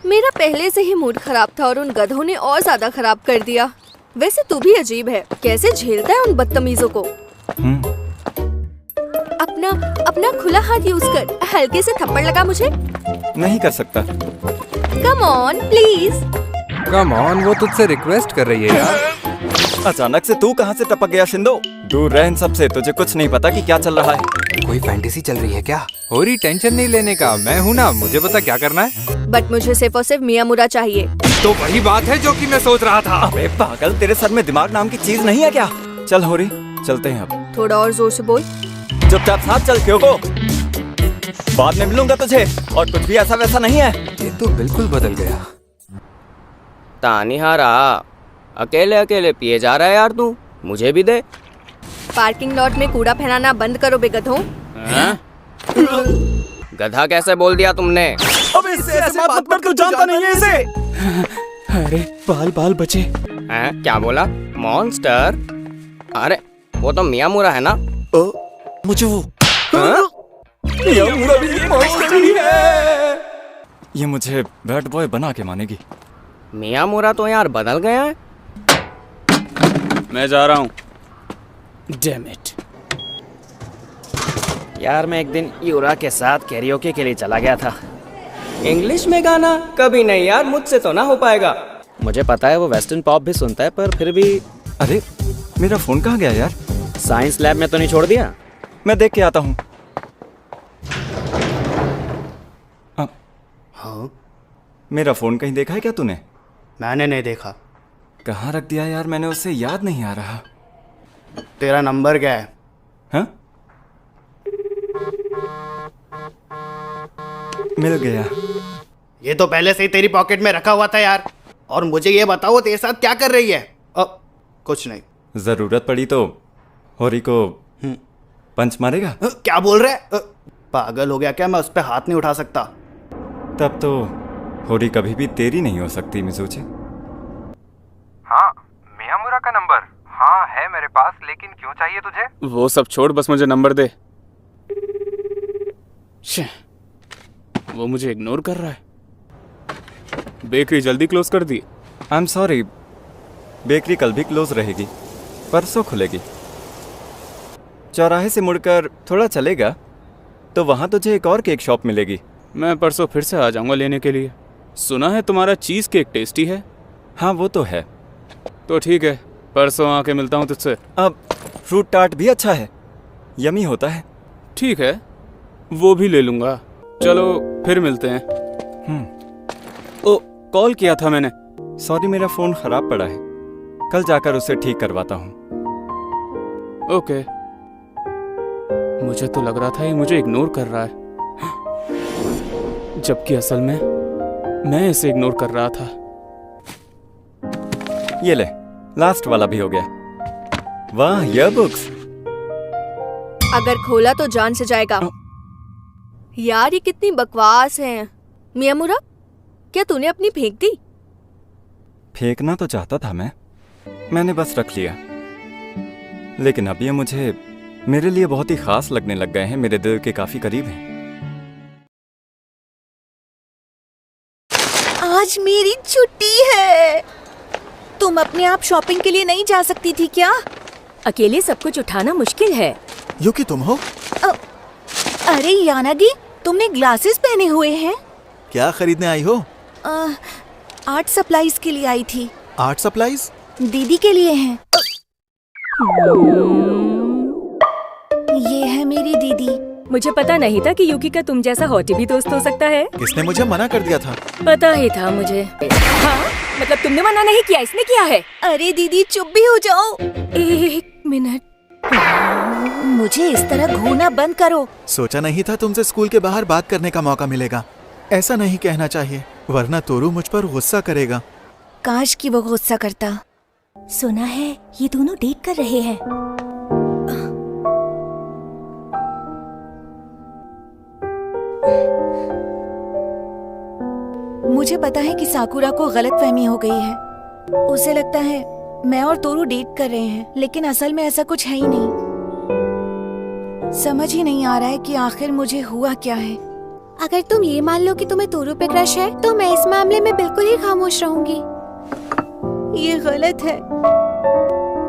Speaker 2: मेरा पहले से ही मूड खराब था और उन गधों ने और ज्यादा खराब कर दिया। वैसे तू भी अजीब है, कैसे झेलता है उन बदतमीजों को। अपना अपना खुला हाथ यूज कर, हल्के से थप्पड़ लगा मुझे।
Speaker 3: नहीं कर सकता।
Speaker 2: Come on please.
Speaker 11: Come on, वो तुझसे रिक्वेस्ट कर रही है यार।
Speaker 3: अचानक से तू कहाँ से टपक गया शिंदो? दूर रह इन सबसे, तुझे कुछ नहीं पता कि क्या चल रहा है।
Speaker 11: कोई फैंटेसी चल रही है क्या? होरी, टेंशन नहीं लेने का, मैं हूँ ना, मुझे पता क्या करना है।
Speaker 2: बट मुझे सिर्फ और सिर्फ मियामुरा चाहिए।
Speaker 11: तो वही बात है जो कि मैं सोच रहा था।
Speaker 3: अबे पागल, तेरे सर में दिमाग नाम की चीज नहीं है क्या? चल होरी, चलते हैं अब।
Speaker 2: थोड़ा और जोर से बोल।
Speaker 3: चुपचाप साथ चल क्योंको। बाद में मिलूंगा तुझे, और कुछ भी ऐसा वैसा नहीं है।
Speaker 11: ये तो बिल्कुल बदल गया।
Speaker 7: तानिहारा, अकेले अकेले पिए जा रहा है यार तू, मुझे भी दे।
Speaker 2: पार्किंग लॉट में कूड़ा फैलाना बंद करो बेगधों।
Speaker 7: गधा कैसे बोल दिया तुमने?
Speaker 3: अबे इससे ऐसे बात मत कर, तू जानता नहीं है इसे।
Speaker 12: अरे बाल बाल बचे।
Speaker 7: हैं? क्या बोला? मॉन्स्टर? अरे वो तो मियामुरा है ना?
Speaker 3: मुझे वो मियामुरा भी एक मॉन्स्टर ही है। ये मुझे बैड बॉय बना के मानेगी।
Speaker 7: मियामुरा तो यार बदल गया है।
Speaker 12: मैं जा रहा हूँ। Damn it.
Speaker 1: यार मैं एक दिन यूरा के साथ कैरियोके के लिए चला गया था।
Speaker 7: इंग्लिश में गाना? कभी नहीं यार, मुझसे तो ना हो पाएगा।
Speaker 1: मुझे पता है वो वेस्टर्न पॉप भी सुनता है, पर फिर भी।
Speaker 3: अरे मेरा फोन कहाँ गया यार?
Speaker 1: साइंस लैब में तो नहीं छोड़ दिया?
Speaker 3: मैं देख के आता हूँ।
Speaker 13: हाँ?
Speaker 3: मेरा फोन कहीं देखा है क्या तूने?
Speaker 13: मैंने नहीं देखा।
Speaker 3: कहाँ रख दिया यार मैंने, उसे याद नहीं आ रहा।
Speaker 13: तेरा नंबर क्या है?
Speaker 3: हाँ? मिल गया।
Speaker 13: ये तो पहले से ही तेरी पॉकेट में रखा हुआ था यार। और मुझे ये बताओ, तेरे साथ क्या कर रही है? कुछ नहीं।
Speaker 3: जरूरत पड़ी तो होरी को पंच मारेगा।
Speaker 13: क्या बोल रहा है? पागल हो गया क्या? मैं उस पर हाथ नहीं उठा सकता।
Speaker 3: तब तो होरी कभी भी तेरी नहीं हो सकती मिज़ुची।
Speaker 11: हाँ, मियामुरा का नंबर? हाँ है मेरे पास, लेकिन क्यों चाहिए तुझे?
Speaker 12: वो सब छोड़, बस मुझे नंबर दे। वो मुझे इग्नोर कर रहा है। बेकरी जल्दी क्लोज कर दी।
Speaker 3: आई एम सॉरी, बेकरी कल भी क्लोज रहेगी, परसों खुलेगी। चौराहे से मुड़कर थोड़ा चलेगा तो वहाँ तुझे एक और केक शॉप मिलेगी।
Speaker 12: मैं परसों फिर से आ जाऊंगा लेने के लिए। सुना है तुम्हारा चीज़ केक टेस्टी है।
Speaker 3: हाँ वो तो है।
Speaker 12: तो ठीक है, परसों आके मिलता हूँ तुझसे।
Speaker 3: अब फ्रूट टार्ट भी अच्छा है, यमी होता है।
Speaker 12: ठीक है, वो भी ले लूँगा। चलो फिर मिलते हैं। ओ, कॉल किया था मैंने।
Speaker 3: सॉरी, मेरा फ़ोन ख़राब पड़ा है, कल जाकर उसे ठीक करवाता हूँ।
Speaker 12: ओके। मुझे तो लग रहा था ये मुझे इग्नोर कर रहा है, जबकि असल में मैं इसे इग्नोर कर रहा था।
Speaker 3: ये ले, लास्ट वाला भी हो गया। वाह, ये बुक्स।
Speaker 2: अगर खोला तो जान से जाएगा। यार ये कितनी बकवास है। मियामुरा, क्या तूने अपनी फेंक दी?
Speaker 3: फेंकना तो चाहता था मैंने बस रख लिया। लेकिन अब ये मुझे मेरे लिए बहुत ही खास लगने लग गए हैं, मेरे दिल के काफी करीब हैं।
Speaker 6: आज मेरी छुट्टी है। तुम अपने आप शॉपिंग के लिए नहीं जा सकती थी क्या?
Speaker 2: अकेले सब कुछ उठाना मुश्किल है।
Speaker 10: युकी तुम हो?
Speaker 6: अरे यानागी, तुमने ग्लासेस पहने हुए हैं।
Speaker 10: क्या खरीदने आई हो?
Speaker 6: आर्ट सप्लाईज के लिए आई थी।
Speaker 10: Art supplies?
Speaker 6: दीदी के लिए हैं। ये है मेरी दीदी।
Speaker 2: मुझे पता नहीं था कि युकी का तुम जैसा हॉटी भी दोस्त हो सकता है।
Speaker 10: किसने मुझे मना कर दिया था?
Speaker 2: पता ही था मुझे। हाँ, मतलब तुमने मना नहीं किया, इसने किया है। अरे दीदी चुप भी हो जाओ। 1 मिनट। मुझे इस तरह घूरना बंद करो।
Speaker 10: सोचा नहीं था तुमसे स्कूल के बाहर बात करने का मौका मिलेगा। ऐसा नहीं कहना चाहिए, वरना तोरू मुझ पर गुस्सा करेगा।
Speaker 6: काश कि वो गुस्सा करता।
Speaker 2: सुना है ये दोनों डेट कर रहे हैं।
Speaker 6: मुझे पता है कि साकुरा को गलतफहमी हो गई है। उसे लगता है मैं और तोरू डेट कर रहे हैं, लेकिन असल में ऐसा कुछ है ही नहीं। समझ ही नहीं आ रहा है कि आखिर मुझे हुआ क्या है।
Speaker 2: अगर तुम ये मान लो कि तुम्हें तोरू पे क्रश है, तो मैं इस मामले में बिल्कुल ही खामोश रहूंगी।
Speaker 6: ये गलत है।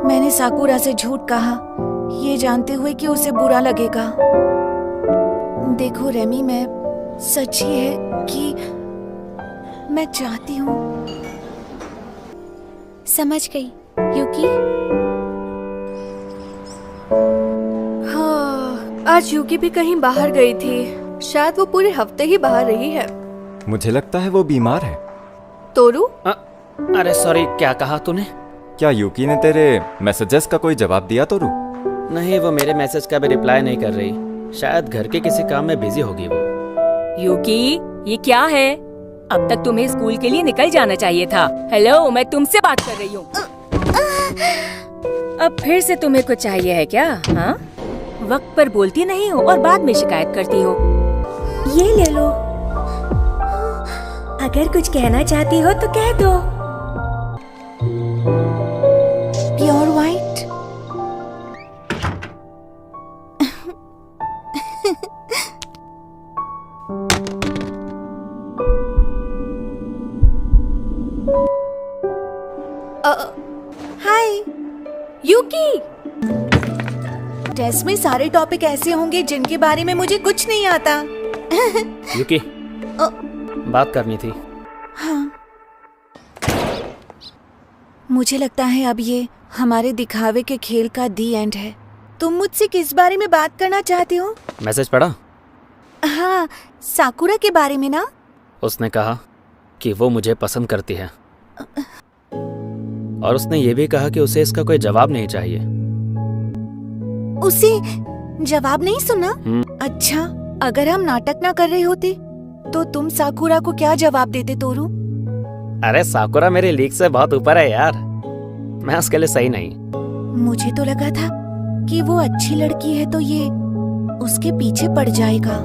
Speaker 6: मैंने साकुरा से झूठ कहा, ये जानते हुए कि उसे बुरा लगेगा। देखो रेमी, मैं सच ही है कि मैं चाहती हूँ।
Speaker 2: समझ गई युकी।
Speaker 9: हाँ, आज युकी भी कहीं बाहर गई थी। शायद वो पूरे हफ्ते ही बाहर रही है।
Speaker 3: मुझे लगता है वो बीमार है।
Speaker 9: तोरू?
Speaker 1: अरे सॉरी, क्या कहा तूने?
Speaker 3: क्या युकी ने तेरे मैसेजेस का कोई जवाब दिया तोरू?
Speaker 1: नहीं, वो मेरे मैसेज का भी रिप्लाई नहीं कर रही। शायद घर के किसी काम में बिजी होगी वो।
Speaker 2: युकी, ये क्या है? अब तक तुम्हें स्कूल के लिए निकल जाना चाहिए था। हेलो, मैं तुमसे बात कर रही हूँ। अब फिर से तुम्हें कुछ चाहिए है क्या? हाँ, वक्त पर बोलती नहीं हो और बाद में शिकायत करती हो। ये ले लो। अगर कुछ कहना चाहती हो तो कह दो।
Speaker 6: Pure white. Hi
Speaker 2: Yuki.
Speaker 6: Test में सारे टॉपिक ऐसे होंगे जिनके बारे में मुझे कुछ नहीं आता।
Speaker 1: युकी, बात करनी थी।
Speaker 6: हाँ, मुझे लगता है अब ये हमारे दिखावे के खेल का दी एंड है। तुम मुझसे किस बारे में बात करना चाहते हो?
Speaker 1: मैसेज पढ़ा?
Speaker 6: हाँ, साकुरा के बारे में ना।
Speaker 1: उसने कहा कि वो मुझे पसंद करती है, और उसने ये भी कहा कि उसे इसका कोई जवाब नहीं चाहिए।
Speaker 6: उसे जवाब नहीं सुना? अच्छा, अगर हम नाटक ना कर रहे होते तो तुम साकुरा को क्या जवाब देते तोरू?
Speaker 1: अरे साकुरा मेरी लीग से बहुत ऊपर है यार, मैं उसके लिए सही नहीं।
Speaker 6: मुझे तो लगा था कि वो अच्छी लड़की है तो ये उसके पीछे पड़ जाएगा।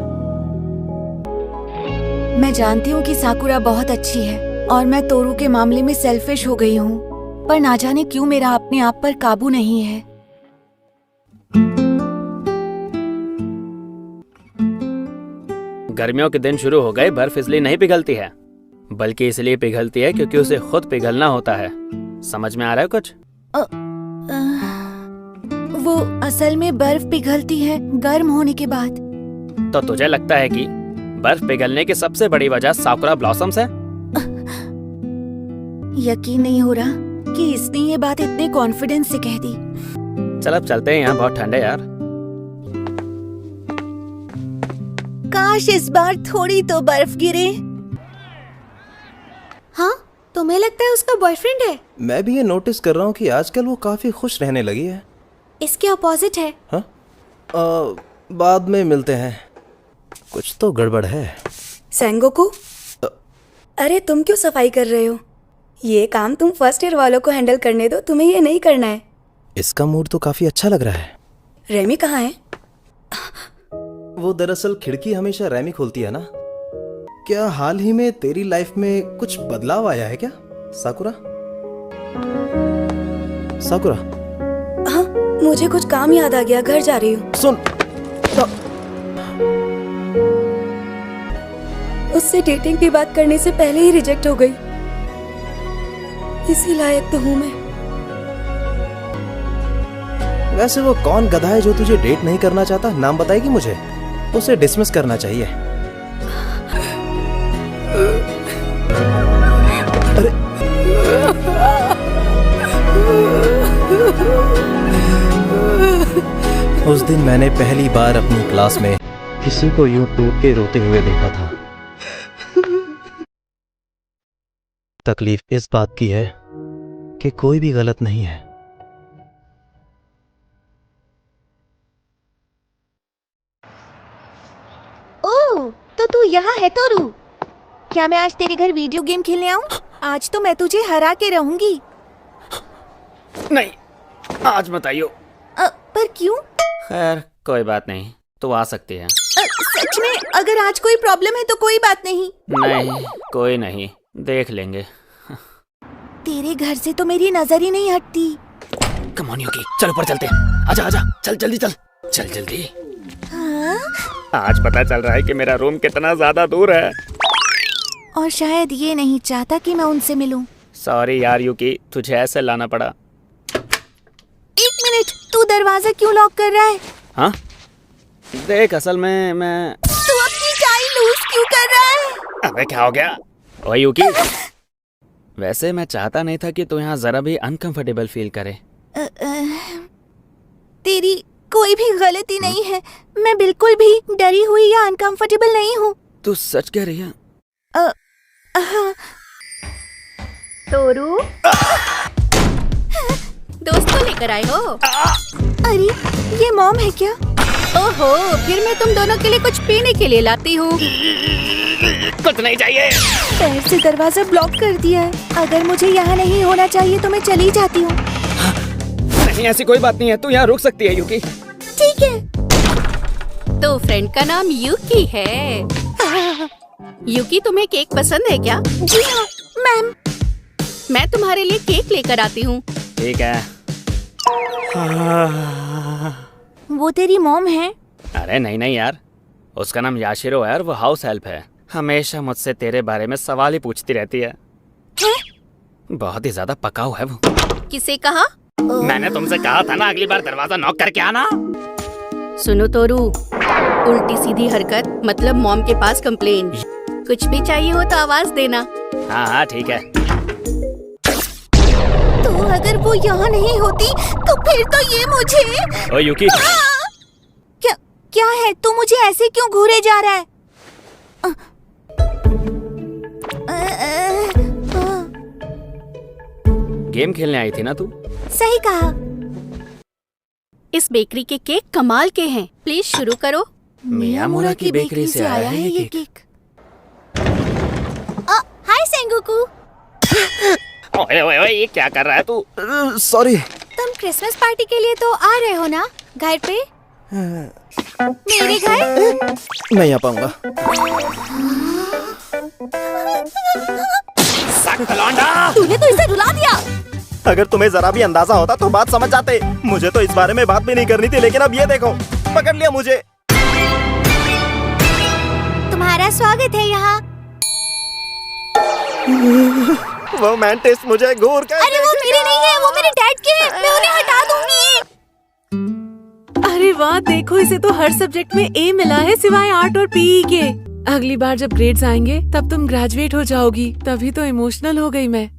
Speaker 6: मैं जानती हूँ कि साकुरा बहुत अच्छी है और मैं तोरू के मामले में सेल्फिश हो गई हूँ, पर ना जाने क्यों मेरा अपने आप पर काबू नहीं है।
Speaker 1: गर्मियों के दिन शुरू हो गए, बर्फ इसलिए नहीं पिघलती है, बल्कि इसलिए पिघलती है क्योंकि उसे खुद पिघलना होता है। समझ में आ रहा है कुछ?
Speaker 6: वो असल में बर्फ पिघलती है गर्म होने के बाद।
Speaker 1: तो तुझे लगता है कि बर्फ पिघलने की सबसे बड़ी वजह साकुरा ब्लॉसम्स है?
Speaker 6: यकीन नहीं हो रहा कि इसने ये बात इतने कॉन्फिडेंस से कह दी।
Speaker 1: चल अब चलते हैं, यहाँ बहुत ठंड है यार।
Speaker 6: काश इस बार थोड़ी तो बर्फ गिरे।
Speaker 2: हाँ, तुम्हें लगता है उसका बॉयफ्रेंड है?
Speaker 8: मैं भी ये नोटिस कर रहा हूँ कि आजकल वो काफी खुश रहने लगी है।
Speaker 2: इसके अपोजिट है।
Speaker 8: हाँ? बाद में मिलते हैं। कुछ तो गड़बड़ है।
Speaker 6: सेंगोकू, अरे तुम क्यों सफाई कर रहे हो? ये काम तुम फर्स्ट ईयर वालों को हैंडल करने दो, तुम्हें ये नहीं करना है।
Speaker 8: इसका मूड तो काफी अच्छा लग रहा है।
Speaker 6: रेमी कहाँ है?
Speaker 8: वो दरअसल खिड़की हमेशा रैमी खोलती है ना। क्या हाल ही में तेरी लाइफ में कुछ बदलाव आया है क्या साकुरा? साकुरा,
Speaker 6: हाँ, मुझे कुछ काम याद आ गया, घर जा रही हूँ।
Speaker 8: सुन,
Speaker 6: उससे डेटिंग की बात करने से पहले ही रिजेक्ट हो गई। इसी लायक तो हूँ मैं।
Speaker 8: वैसे वो कौन गधा है जो तुझे डेट नहीं करना चाहता? नाम बताएगी मुझे? उसे डिसमिस करना चाहिए। अरे उस दिन मैंने पहली बार अपनी क्लास में किसी को यूं टूट के रोते हुए देखा था। तकलीफ इस बात की है कि कोई भी गलत नहीं है।
Speaker 2: ओह, तो तू यहाँ है तोरू। क्या मैं आज तेरे घर वीडियो गेम खेलने आऊँ? आज तो मैं तुझे हरा के रहूंगी।
Speaker 1: नहीं, आज मत आइयो।
Speaker 2: पर क्यों?
Speaker 1: खैर कोई बात नहीं, तू आ सकती है।
Speaker 2: सच में? अगर आज कोई प्रॉब्लम है तो कोई बात नहीं।
Speaker 1: नहीं, कोई नहीं, देख लेंगे।
Speaker 2: तेरे घर से तो मेरी नजर ही नहीं हटती।
Speaker 1: कम ऑन यूकी, चल ऊपर चलते हैं। आजा आजा, चल जल्दी चल, चल जल्दी।
Speaker 2: हाँ?
Speaker 1: आज पता चल रहा है कि मेरा रूम कितना ज्यादा दूर है।
Speaker 2: और शायद ये नहीं चाहता कि मैं उनसे मिलूं।
Speaker 1: सॉरी यार यूकी, तुझे ऐसे लाना पड़ा।
Speaker 2: एक मिनट, तू दरवाजा क्यों लॉक कर रहा है?
Speaker 1: हाँ? देख, असल में मैं...
Speaker 2: तू अपनी टाई लूज क्यों कर रहा है?
Speaker 1: अबे क्या हो गया? ओए यूकी, वैसे मैं चाहता नहीं था कि तू यहाँ जरा भी अनकंफर्टेबल फील करे।
Speaker 2: तेरी कोई भी गलती नहीं है। मैं बिल्कुल भी डरी हुई या अनकंफर्टेबल नहीं हूँ।
Speaker 1: तू सच कह रही है?
Speaker 2: हाँ।
Speaker 9: तोरू, दोस्त को लेकर आए हो?
Speaker 2: अरे, ये मॉम है क्या?
Speaker 9: ओहो, फिर मैं तुम दोनों के लिए कुछ पीने के लिए लाती हूँ।
Speaker 1: कुछ नहीं चाहिए।
Speaker 2: पैर से दरवाजा ब्लॉक कर दिया है। अगर मुझे यहाँ नहीं होना चाहिए तो मैं चली जाती हूँ।
Speaker 1: नहीं, ऐसी कोई बात नहीं है, तू यहाँ रुक सकती है यूकी।
Speaker 2: ठीक है।
Speaker 9: तो फ्रेंड का नाम यूकी है। यूकी, तुम्हें केक पसंद है क्या?
Speaker 2: जी हाँ मैम।
Speaker 9: मैं तुम्हारे लिए केक लेकर आती हूँ।
Speaker 1: ठीक है।
Speaker 2: वो तेरी मॉम है?
Speaker 1: अरे नहीं नहीं यार, उसका नाम याशिरो है और वो हाउस हेल्प है। हमेशा मुझसे तेरे बारे में सवाल ही पूछती रहती है। बहुत ही ज्यादा पकाऊ है वो।
Speaker 9: किसे कहा?
Speaker 1: मैंने तुमसे कहा था ना अगली बार दरवाजा नॉक करके आना।
Speaker 9: सुनो तोरू, उल्टी सीधी हरकत मतलब मॉम के पास कंप्लेन। कुछ भी चाहिए हो तो आवाज देना।
Speaker 1: हाँ हाँ ठीक है।
Speaker 2: तो अगर वो यहाँ नहीं होती तो फिर तो ये मुझे...
Speaker 1: ओ यूकी।
Speaker 2: क्या है? तू मुझे ऐसे क्यों घूरे जा रहा है?
Speaker 1: गेम खेलने आई थी ना तू?
Speaker 2: सही कहा।
Speaker 9: इस बेकरी के केक कमाल के हैं। प्लीज शुरू करो।
Speaker 1: मियामुरा की बेकरी से आया है ये केक।
Speaker 2: हाय सेंगोकू।
Speaker 1: ओए ओए ओए, ये क्या कर रहा है तू?
Speaker 8: सॉरी।
Speaker 2: तुम क्रिसमस पार्टी के लिए तो आ रहे हो ना घर पे? मेरे घर?
Speaker 8: नहीं आ पाऊंगा।
Speaker 2: तूने तो इसे रुला दिया।
Speaker 8: अगर तुम्हें जरा भी अंदाजा होता तो बात समझ जाते। मुझे तो इस बारे में बात भी नहीं करनी थी, लेकिन अब ये देखो, पकड़ लिया मुझे।
Speaker 2: तुम्हारा स्वागत है यहाँ।
Speaker 8: वो मैंटिस मुझे घूर कर...
Speaker 2: अरे वो मेरी नहीं है, वो मेरे डैड की है। मैं उन्हें हटा दूंगी।
Speaker 5: अरे वाह, देखो इसे तो हर सब्जेक्ट में ए मिला है सिवाय आर्ट और पीई के। अगली बार जब ग्रेड्स आएंगे तब तुम ग्रेजुएट हो जाओगी। तभी तो इमोशनल हो गई मैं।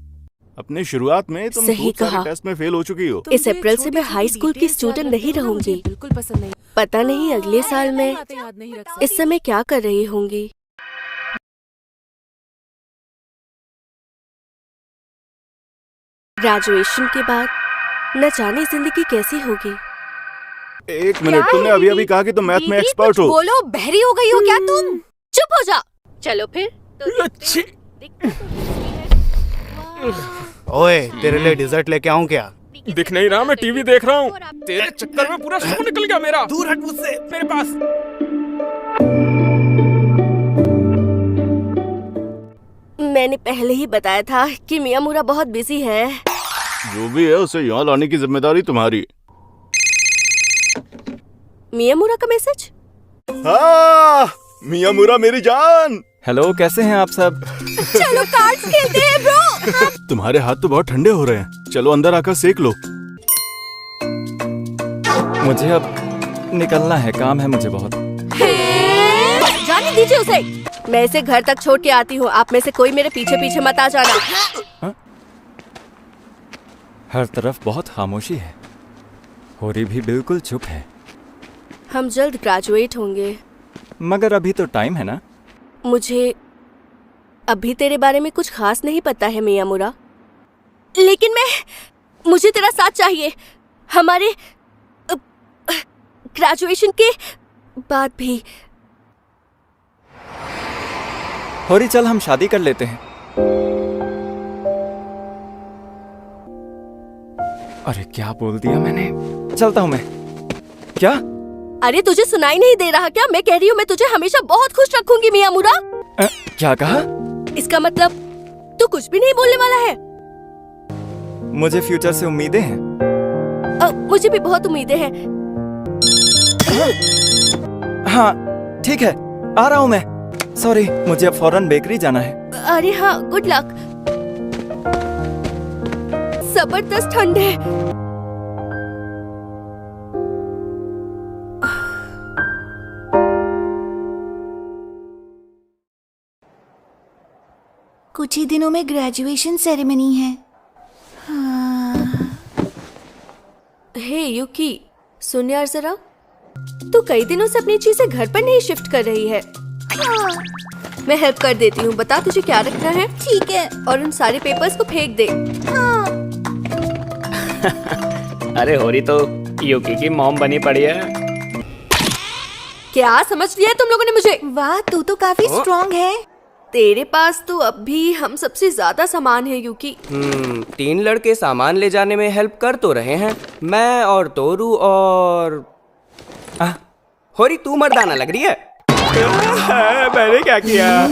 Speaker 10: अपने शुरुआत में तुम
Speaker 9: सही
Speaker 10: खूब सारे
Speaker 9: कहा।
Speaker 10: टेस्ट में फेल हो चुकी हो।
Speaker 9: इस अप्रैल से मैं हाई स्कूल की स्टूडेंट नहीं रहूंगी।
Speaker 5: बिल्कुल पसंद नहीं।
Speaker 9: पता नहीं अगले साल मैं
Speaker 5: याद नहीं रख सकती।
Speaker 9: इस समय क्या कर रही होंगी। ग्रेजुएशन के बाद न जाने जिंदगी कैसी होगी।
Speaker 10: एक मिनट, तुमने अभी अभी कहा कि तुम मैथ में एक्सपर्ट हो।
Speaker 2: बोलो, बहरी हो गई हो क्या तुम? चुप हो जा।
Speaker 9: चलो फिर
Speaker 13: ओए, तेरे लिए डिजर्ट लेके आऊं क्या?
Speaker 12: दिख नहीं रहा, मैं टीवी देख रहा हूँ। तेरे चक्कर में पूरा शो निकल गया मेरा।
Speaker 13: दूर हट मुझसे।
Speaker 12: मेरे पास
Speaker 2: मैंने पहले ही बताया था कि मियामुरा बहुत बिजी है।
Speaker 10: जो भी है उसे यहाँ लाने की जिम्मेदारी तुम्हारी।
Speaker 2: मियामुरा का मैसेज?
Speaker 10: हाँ, मियामुरा मेरी जान।
Speaker 3: हेलो, कैसे हैं आप सब?
Speaker 2: चलो कार्ड्स खेलते हैं ब्रो।
Speaker 10: तुम्हारे हाथ तो बहुत ठंडे हो रहे हैं, चलो अंदर आकर सेक लो।
Speaker 3: मुझे अब निकलना है, काम है मुझे बहुत।
Speaker 2: जाने दीजिए उसे। मैं इसे घर तक छोड़ के आती हूँ। आप में से कोई मेरे पीछे पीछे मत आ जाना।
Speaker 3: हर तरफ बहुत खामोशी है। होरी भी बिल्कुल चुप है।
Speaker 2: हम जल्द ग्रेजुएट होंगे।
Speaker 3: मगर अभी तो टाइम है ना।
Speaker 2: मुझे अभी तेरे बारे में कुछ खास नहीं पता है मियामुरा, लेकिन मुझे तेरा साथ चाहिए हमारे ग्रेजुएशन के बाद भी।
Speaker 3: होरी, चल हम शादी कर लेते हैं। अरे क्या बोल दिया मैंने। चलता हूँ मैं। क्या?
Speaker 2: अरे तुझे सुनाई नहीं दे रहा क्या? मैं कह रही हूँ मैं तुझे हमेशा बहुत खुश रखूंगी मियामुरा।
Speaker 3: क्या कहा?
Speaker 2: इसका मतलब तू कुछ भी नहीं बोलने वाला है?
Speaker 3: मुझे फ्यूचर से उम्मीदें हैं।
Speaker 2: मुझे भी बहुत उम्मीदें हैं।
Speaker 3: हाँ ठीक है, आ रहा हूँ मैं। सॉरी, मुझे अब फौरन बेकरी जाना है।
Speaker 2: अरे हाँ, गुड लक। जबरदस्त ठंड है।
Speaker 6: कुछ ही दिनों में ग्रेजुएशन सेरेमनी है।
Speaker 2: हे यूकी, सुन यार जरा, तू कई दिनों से अपनी चीजें घर पर नहीं शिफ्ट कर रही है। मैं हेल्प कर देती हूँ। बता तुझे क्या रखना है।
Speaker 6: ठीक है।
Speaker 2: और उन सारे पेपर्स को फेंक दे।
Speaker 1: अरे होरी तो यूकी की मॉम बनी पड़ी है।
Speaker 2: क्या समझ लिया तुम लोगों ने मुझे?
Speaker 6: वाह, तू तो काफी स्ट्रॉन्ग है।
Speaker 2: तेरे पास तो अब भी हम सबसे ज्यादा सामान है यूकी।
Speaker 13: 3 लड़के सामान ले जाने में हेल्प कर तो रहे हैं, मैं और तोरू और होरी। तू मर्दाना लग रही है।
Speaker 12: मैंने क्या किया?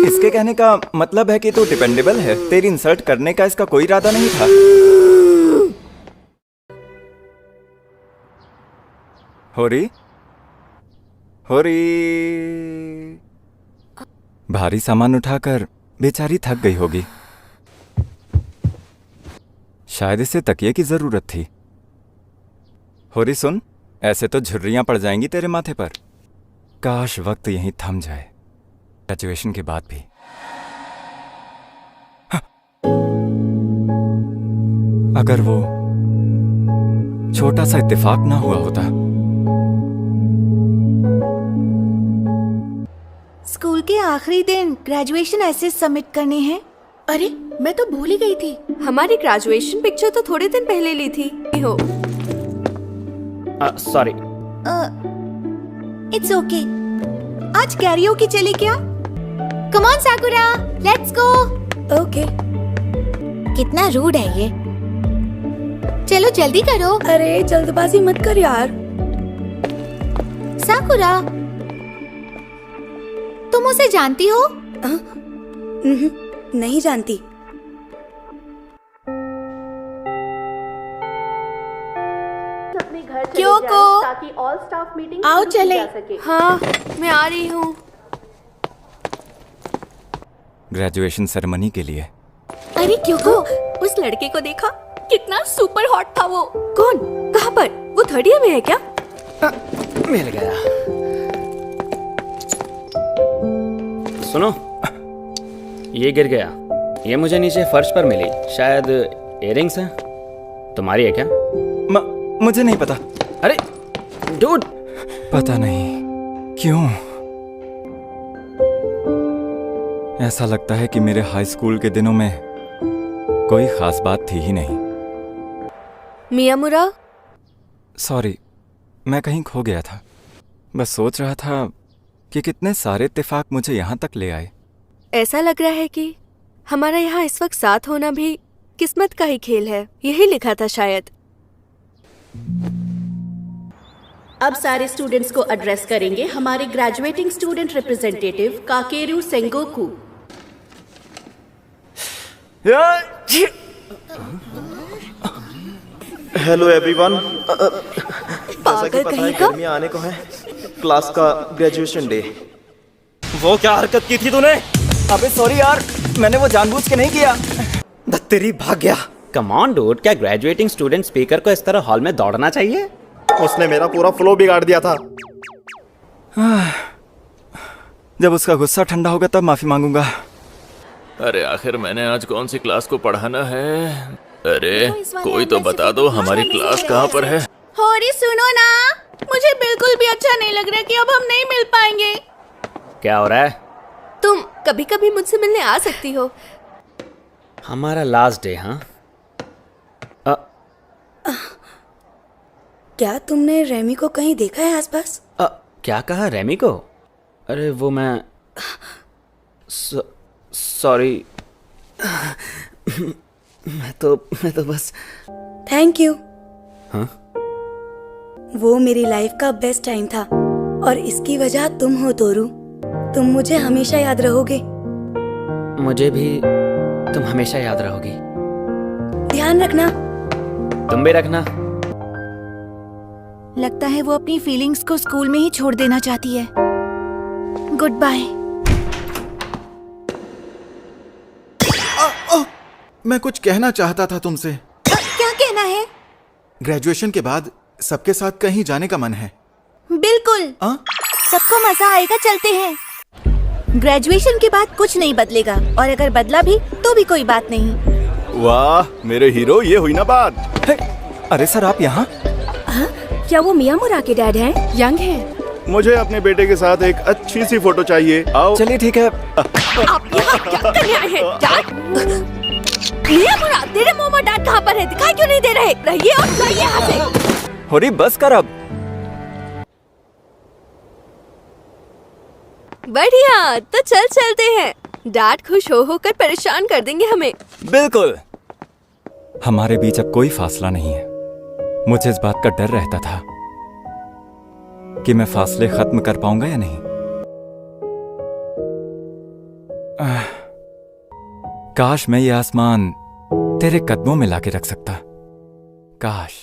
Speaker 3: इसके कहने का मतलब है कि तू डिपेंडेबल है। तेरी इंसल्ट करने का इसका कोई इरादा नहीं था। होरी, होरी। भारी सामान उठाकर बेचारी थक गई होगी। शायद इसे तकिए की जरूरत थी। होरी सुन, ऐसे तो झुर्रियां पड़ जाएंगी तेरे माथे पर। काश वक्त यहीं थम जाए, ग्रेजुएशन के बाद भी। हाँ। अगर वो छोटा सा इत्तेफाक ना हुआ होता।
Speaker 6: स्कूल के आखिरी दिन ग्रेजुएशन एसेस सबमिट करने हैं।
Speaker 2: अरे मैं तो भूल ही गई थी। हमारी ग्रेजुएशन पिक्चर तो थोड़े दिन पहले ली थी। हो
Speaker 1: सॉरी।
Speaker 6: It's okay. आज कैरियोकी चले क्या? Come on साकुरा, let's go. Okay. कितना रूड है ये। चलो जल्दी करो।
Speaker 2: अरे जल्दबाजी मत कर यार।
Speaker 6: साकुरा, तुम उसे जानती हो?
Speaker 2: नहीं जानती।
Speaker 6: क्योंको
Speaker 9: ताकि ऑल स्टाफ मीटिंग
Speaker 6: आओ चले।
Speaker 2: हाँ, मैं आ रही हूँ।
Speaker 3: ग्रेजुएशन सेरेमनी के लिए।
Speaker 6: अरे क्योंको,
Speaker 2: उस लड़के को देखा? कितना सुपर हॉट था वो। कौन? कहाँ पर? वो 3rd ईयर में है क्या?
Speaker 1: मिल गया। सुनो, ये गिर गया। ये मुझे नीचे फर्श पर मिली। शायद इयररिंग्स हैं। तुम्हारी है क्या?
Speaker 3: मुझे नहीं पता।
Speaker 1: अरे डूड,
Speaker 3: पता नहीं क्यों ऐसा लगता है कि मेरे हाई स्कूल के दिनों में कोई खास बात थी ही नहीं।
Speaker 2: मियामुरा,
Speaker 3: सॉरी, मैं कहीं खो गया था। बस सोच रहा था कि कितने सारे इत्तेफाक मुझे यहाँ तक ले आए।
Speaker 2: ऐसा लग रहा है कि हमारा यहाँ इस वक्त साथ होना भी किस्मत का ही खेल है। यही लिखा था शायद।
Speaker 9: अब सारे स्टूडेंट्स को एड्रेस करेंगे हमारे graduating student representative Kakeru Sengoku.
Speaker 8: Hello everyone. जैसा कि पता है गर्मियाँ आने को है, क्लास का ग्रेजुएशन डे।
Speaker 3: वो क्या हरकत की थी तूने? अबे सॉरी यार, मैंने वो जानबूझ के नहीं किया।
Speaker 8: तेरी भाग गया।
Speaker 1: कम ऑन डूड, क्या ग्रेजुएटिंग स्टूडेंट स्पीकर को इस तरह हॉल में दौड़ना चाहिए?
Speaker 8: उसने मेरा पूरा फ्लो बिगाड़ दिया था।
Speaker 3: जब उसका गुस्सा ठंडा होगा तब माफी मांगूंगा।
Speaker 7: अरे आखिर मैंने आज कौन सी क्लास को पढ़ाना है? अरे कोई तो बता दो हमारी क्लास कहाँ पर है?
Speaker 9: होरी सुनो ना, मुझे बिल्कुल भी अच्छा नहीं लग रहा कि अब हम नहीं मिल पाएंगे।
Speaker 1: क्या हो रहा है?
Speaker 2: तुम कभी कभी मुझसे मिलने आ सकती हो।
Speaker 1: हमारा लास्ट डे। हाँ,
Speaker 6: क्या तुमने रेमी को कहीं देखा है आसपास?
Speaker 1: क्या कहा रेमी को? अरे वो मैं सॉरी। मैं तो बस।
Speaker 6: Thank you.
Speaker 1: हाँ?
Speaker 6: वो मेरी लाइफ का बेस्ट टाइम था और इसकी वजह तुम हो तोरू। तुम मुझे हमेशा याद रहोगे।
Speaker 1: मुझे भी तुम हमेशा याद रहोगी।
Speaker 6: ध्यान रखना।
Speaker 1: तुम भी रखना।
Speaker 2: लगता है वो अपनी फीलिंग्स को स्कूल में ही छोड़ देना चाहती है। Good bye.
Speaker 10: मैं कुछ कहना चाहता था तुमसे।
Speaker 2: क्या कहना है?
Speaker 10: ग्रेजुएशन के बाद सबके साथ कहीं जाने का मन है।
Speaker 2: बिल्कुल। सबको मजा आएगा, चलते हैं। ग्रेजुएशन के बाद कुछ नहीं बदलेगा और अगर बदला भी तो भी कोई बात नहीं।
Speaker 7: वाह मेरे हीरो, ये हुई ना बात।
Speaker 3: अरे सर आप यहाँ?
Speaker 2: क्या वो मियामुरा के डैड हैं?
Speaker 5: यंग है।
Speaker 7: मुझे अपने बेटे के साथ एक अच्छी सी फोटो चाहिए। आओ।
Speaker 3: चलिए ठीक है।
Speaker 2: आप यहाँ क्या करने आए हैं? डैड? मियामुरा, तेरे मोमो डैड कहाँ पर है? दिखाई क्यों नहीं दे रहे? रहिए और जाइए यहाँ से।
Speaker 3: होरी बस कर अब।
Speaker 2: बढ़िया, तो चलते हैं। डैड खुश हो होकर परेशान कर देंगे हमें।
Speaker 3: बिल्कुल। हमारे बीच अब कोई फासला नहीं है। मुझे इस बात का डर रहता था कि मैं फासले खत्म कर पाऊंगा या नहीं। काश मैं ये आसमान तेरे कदमों में लाके रख सकता। काश।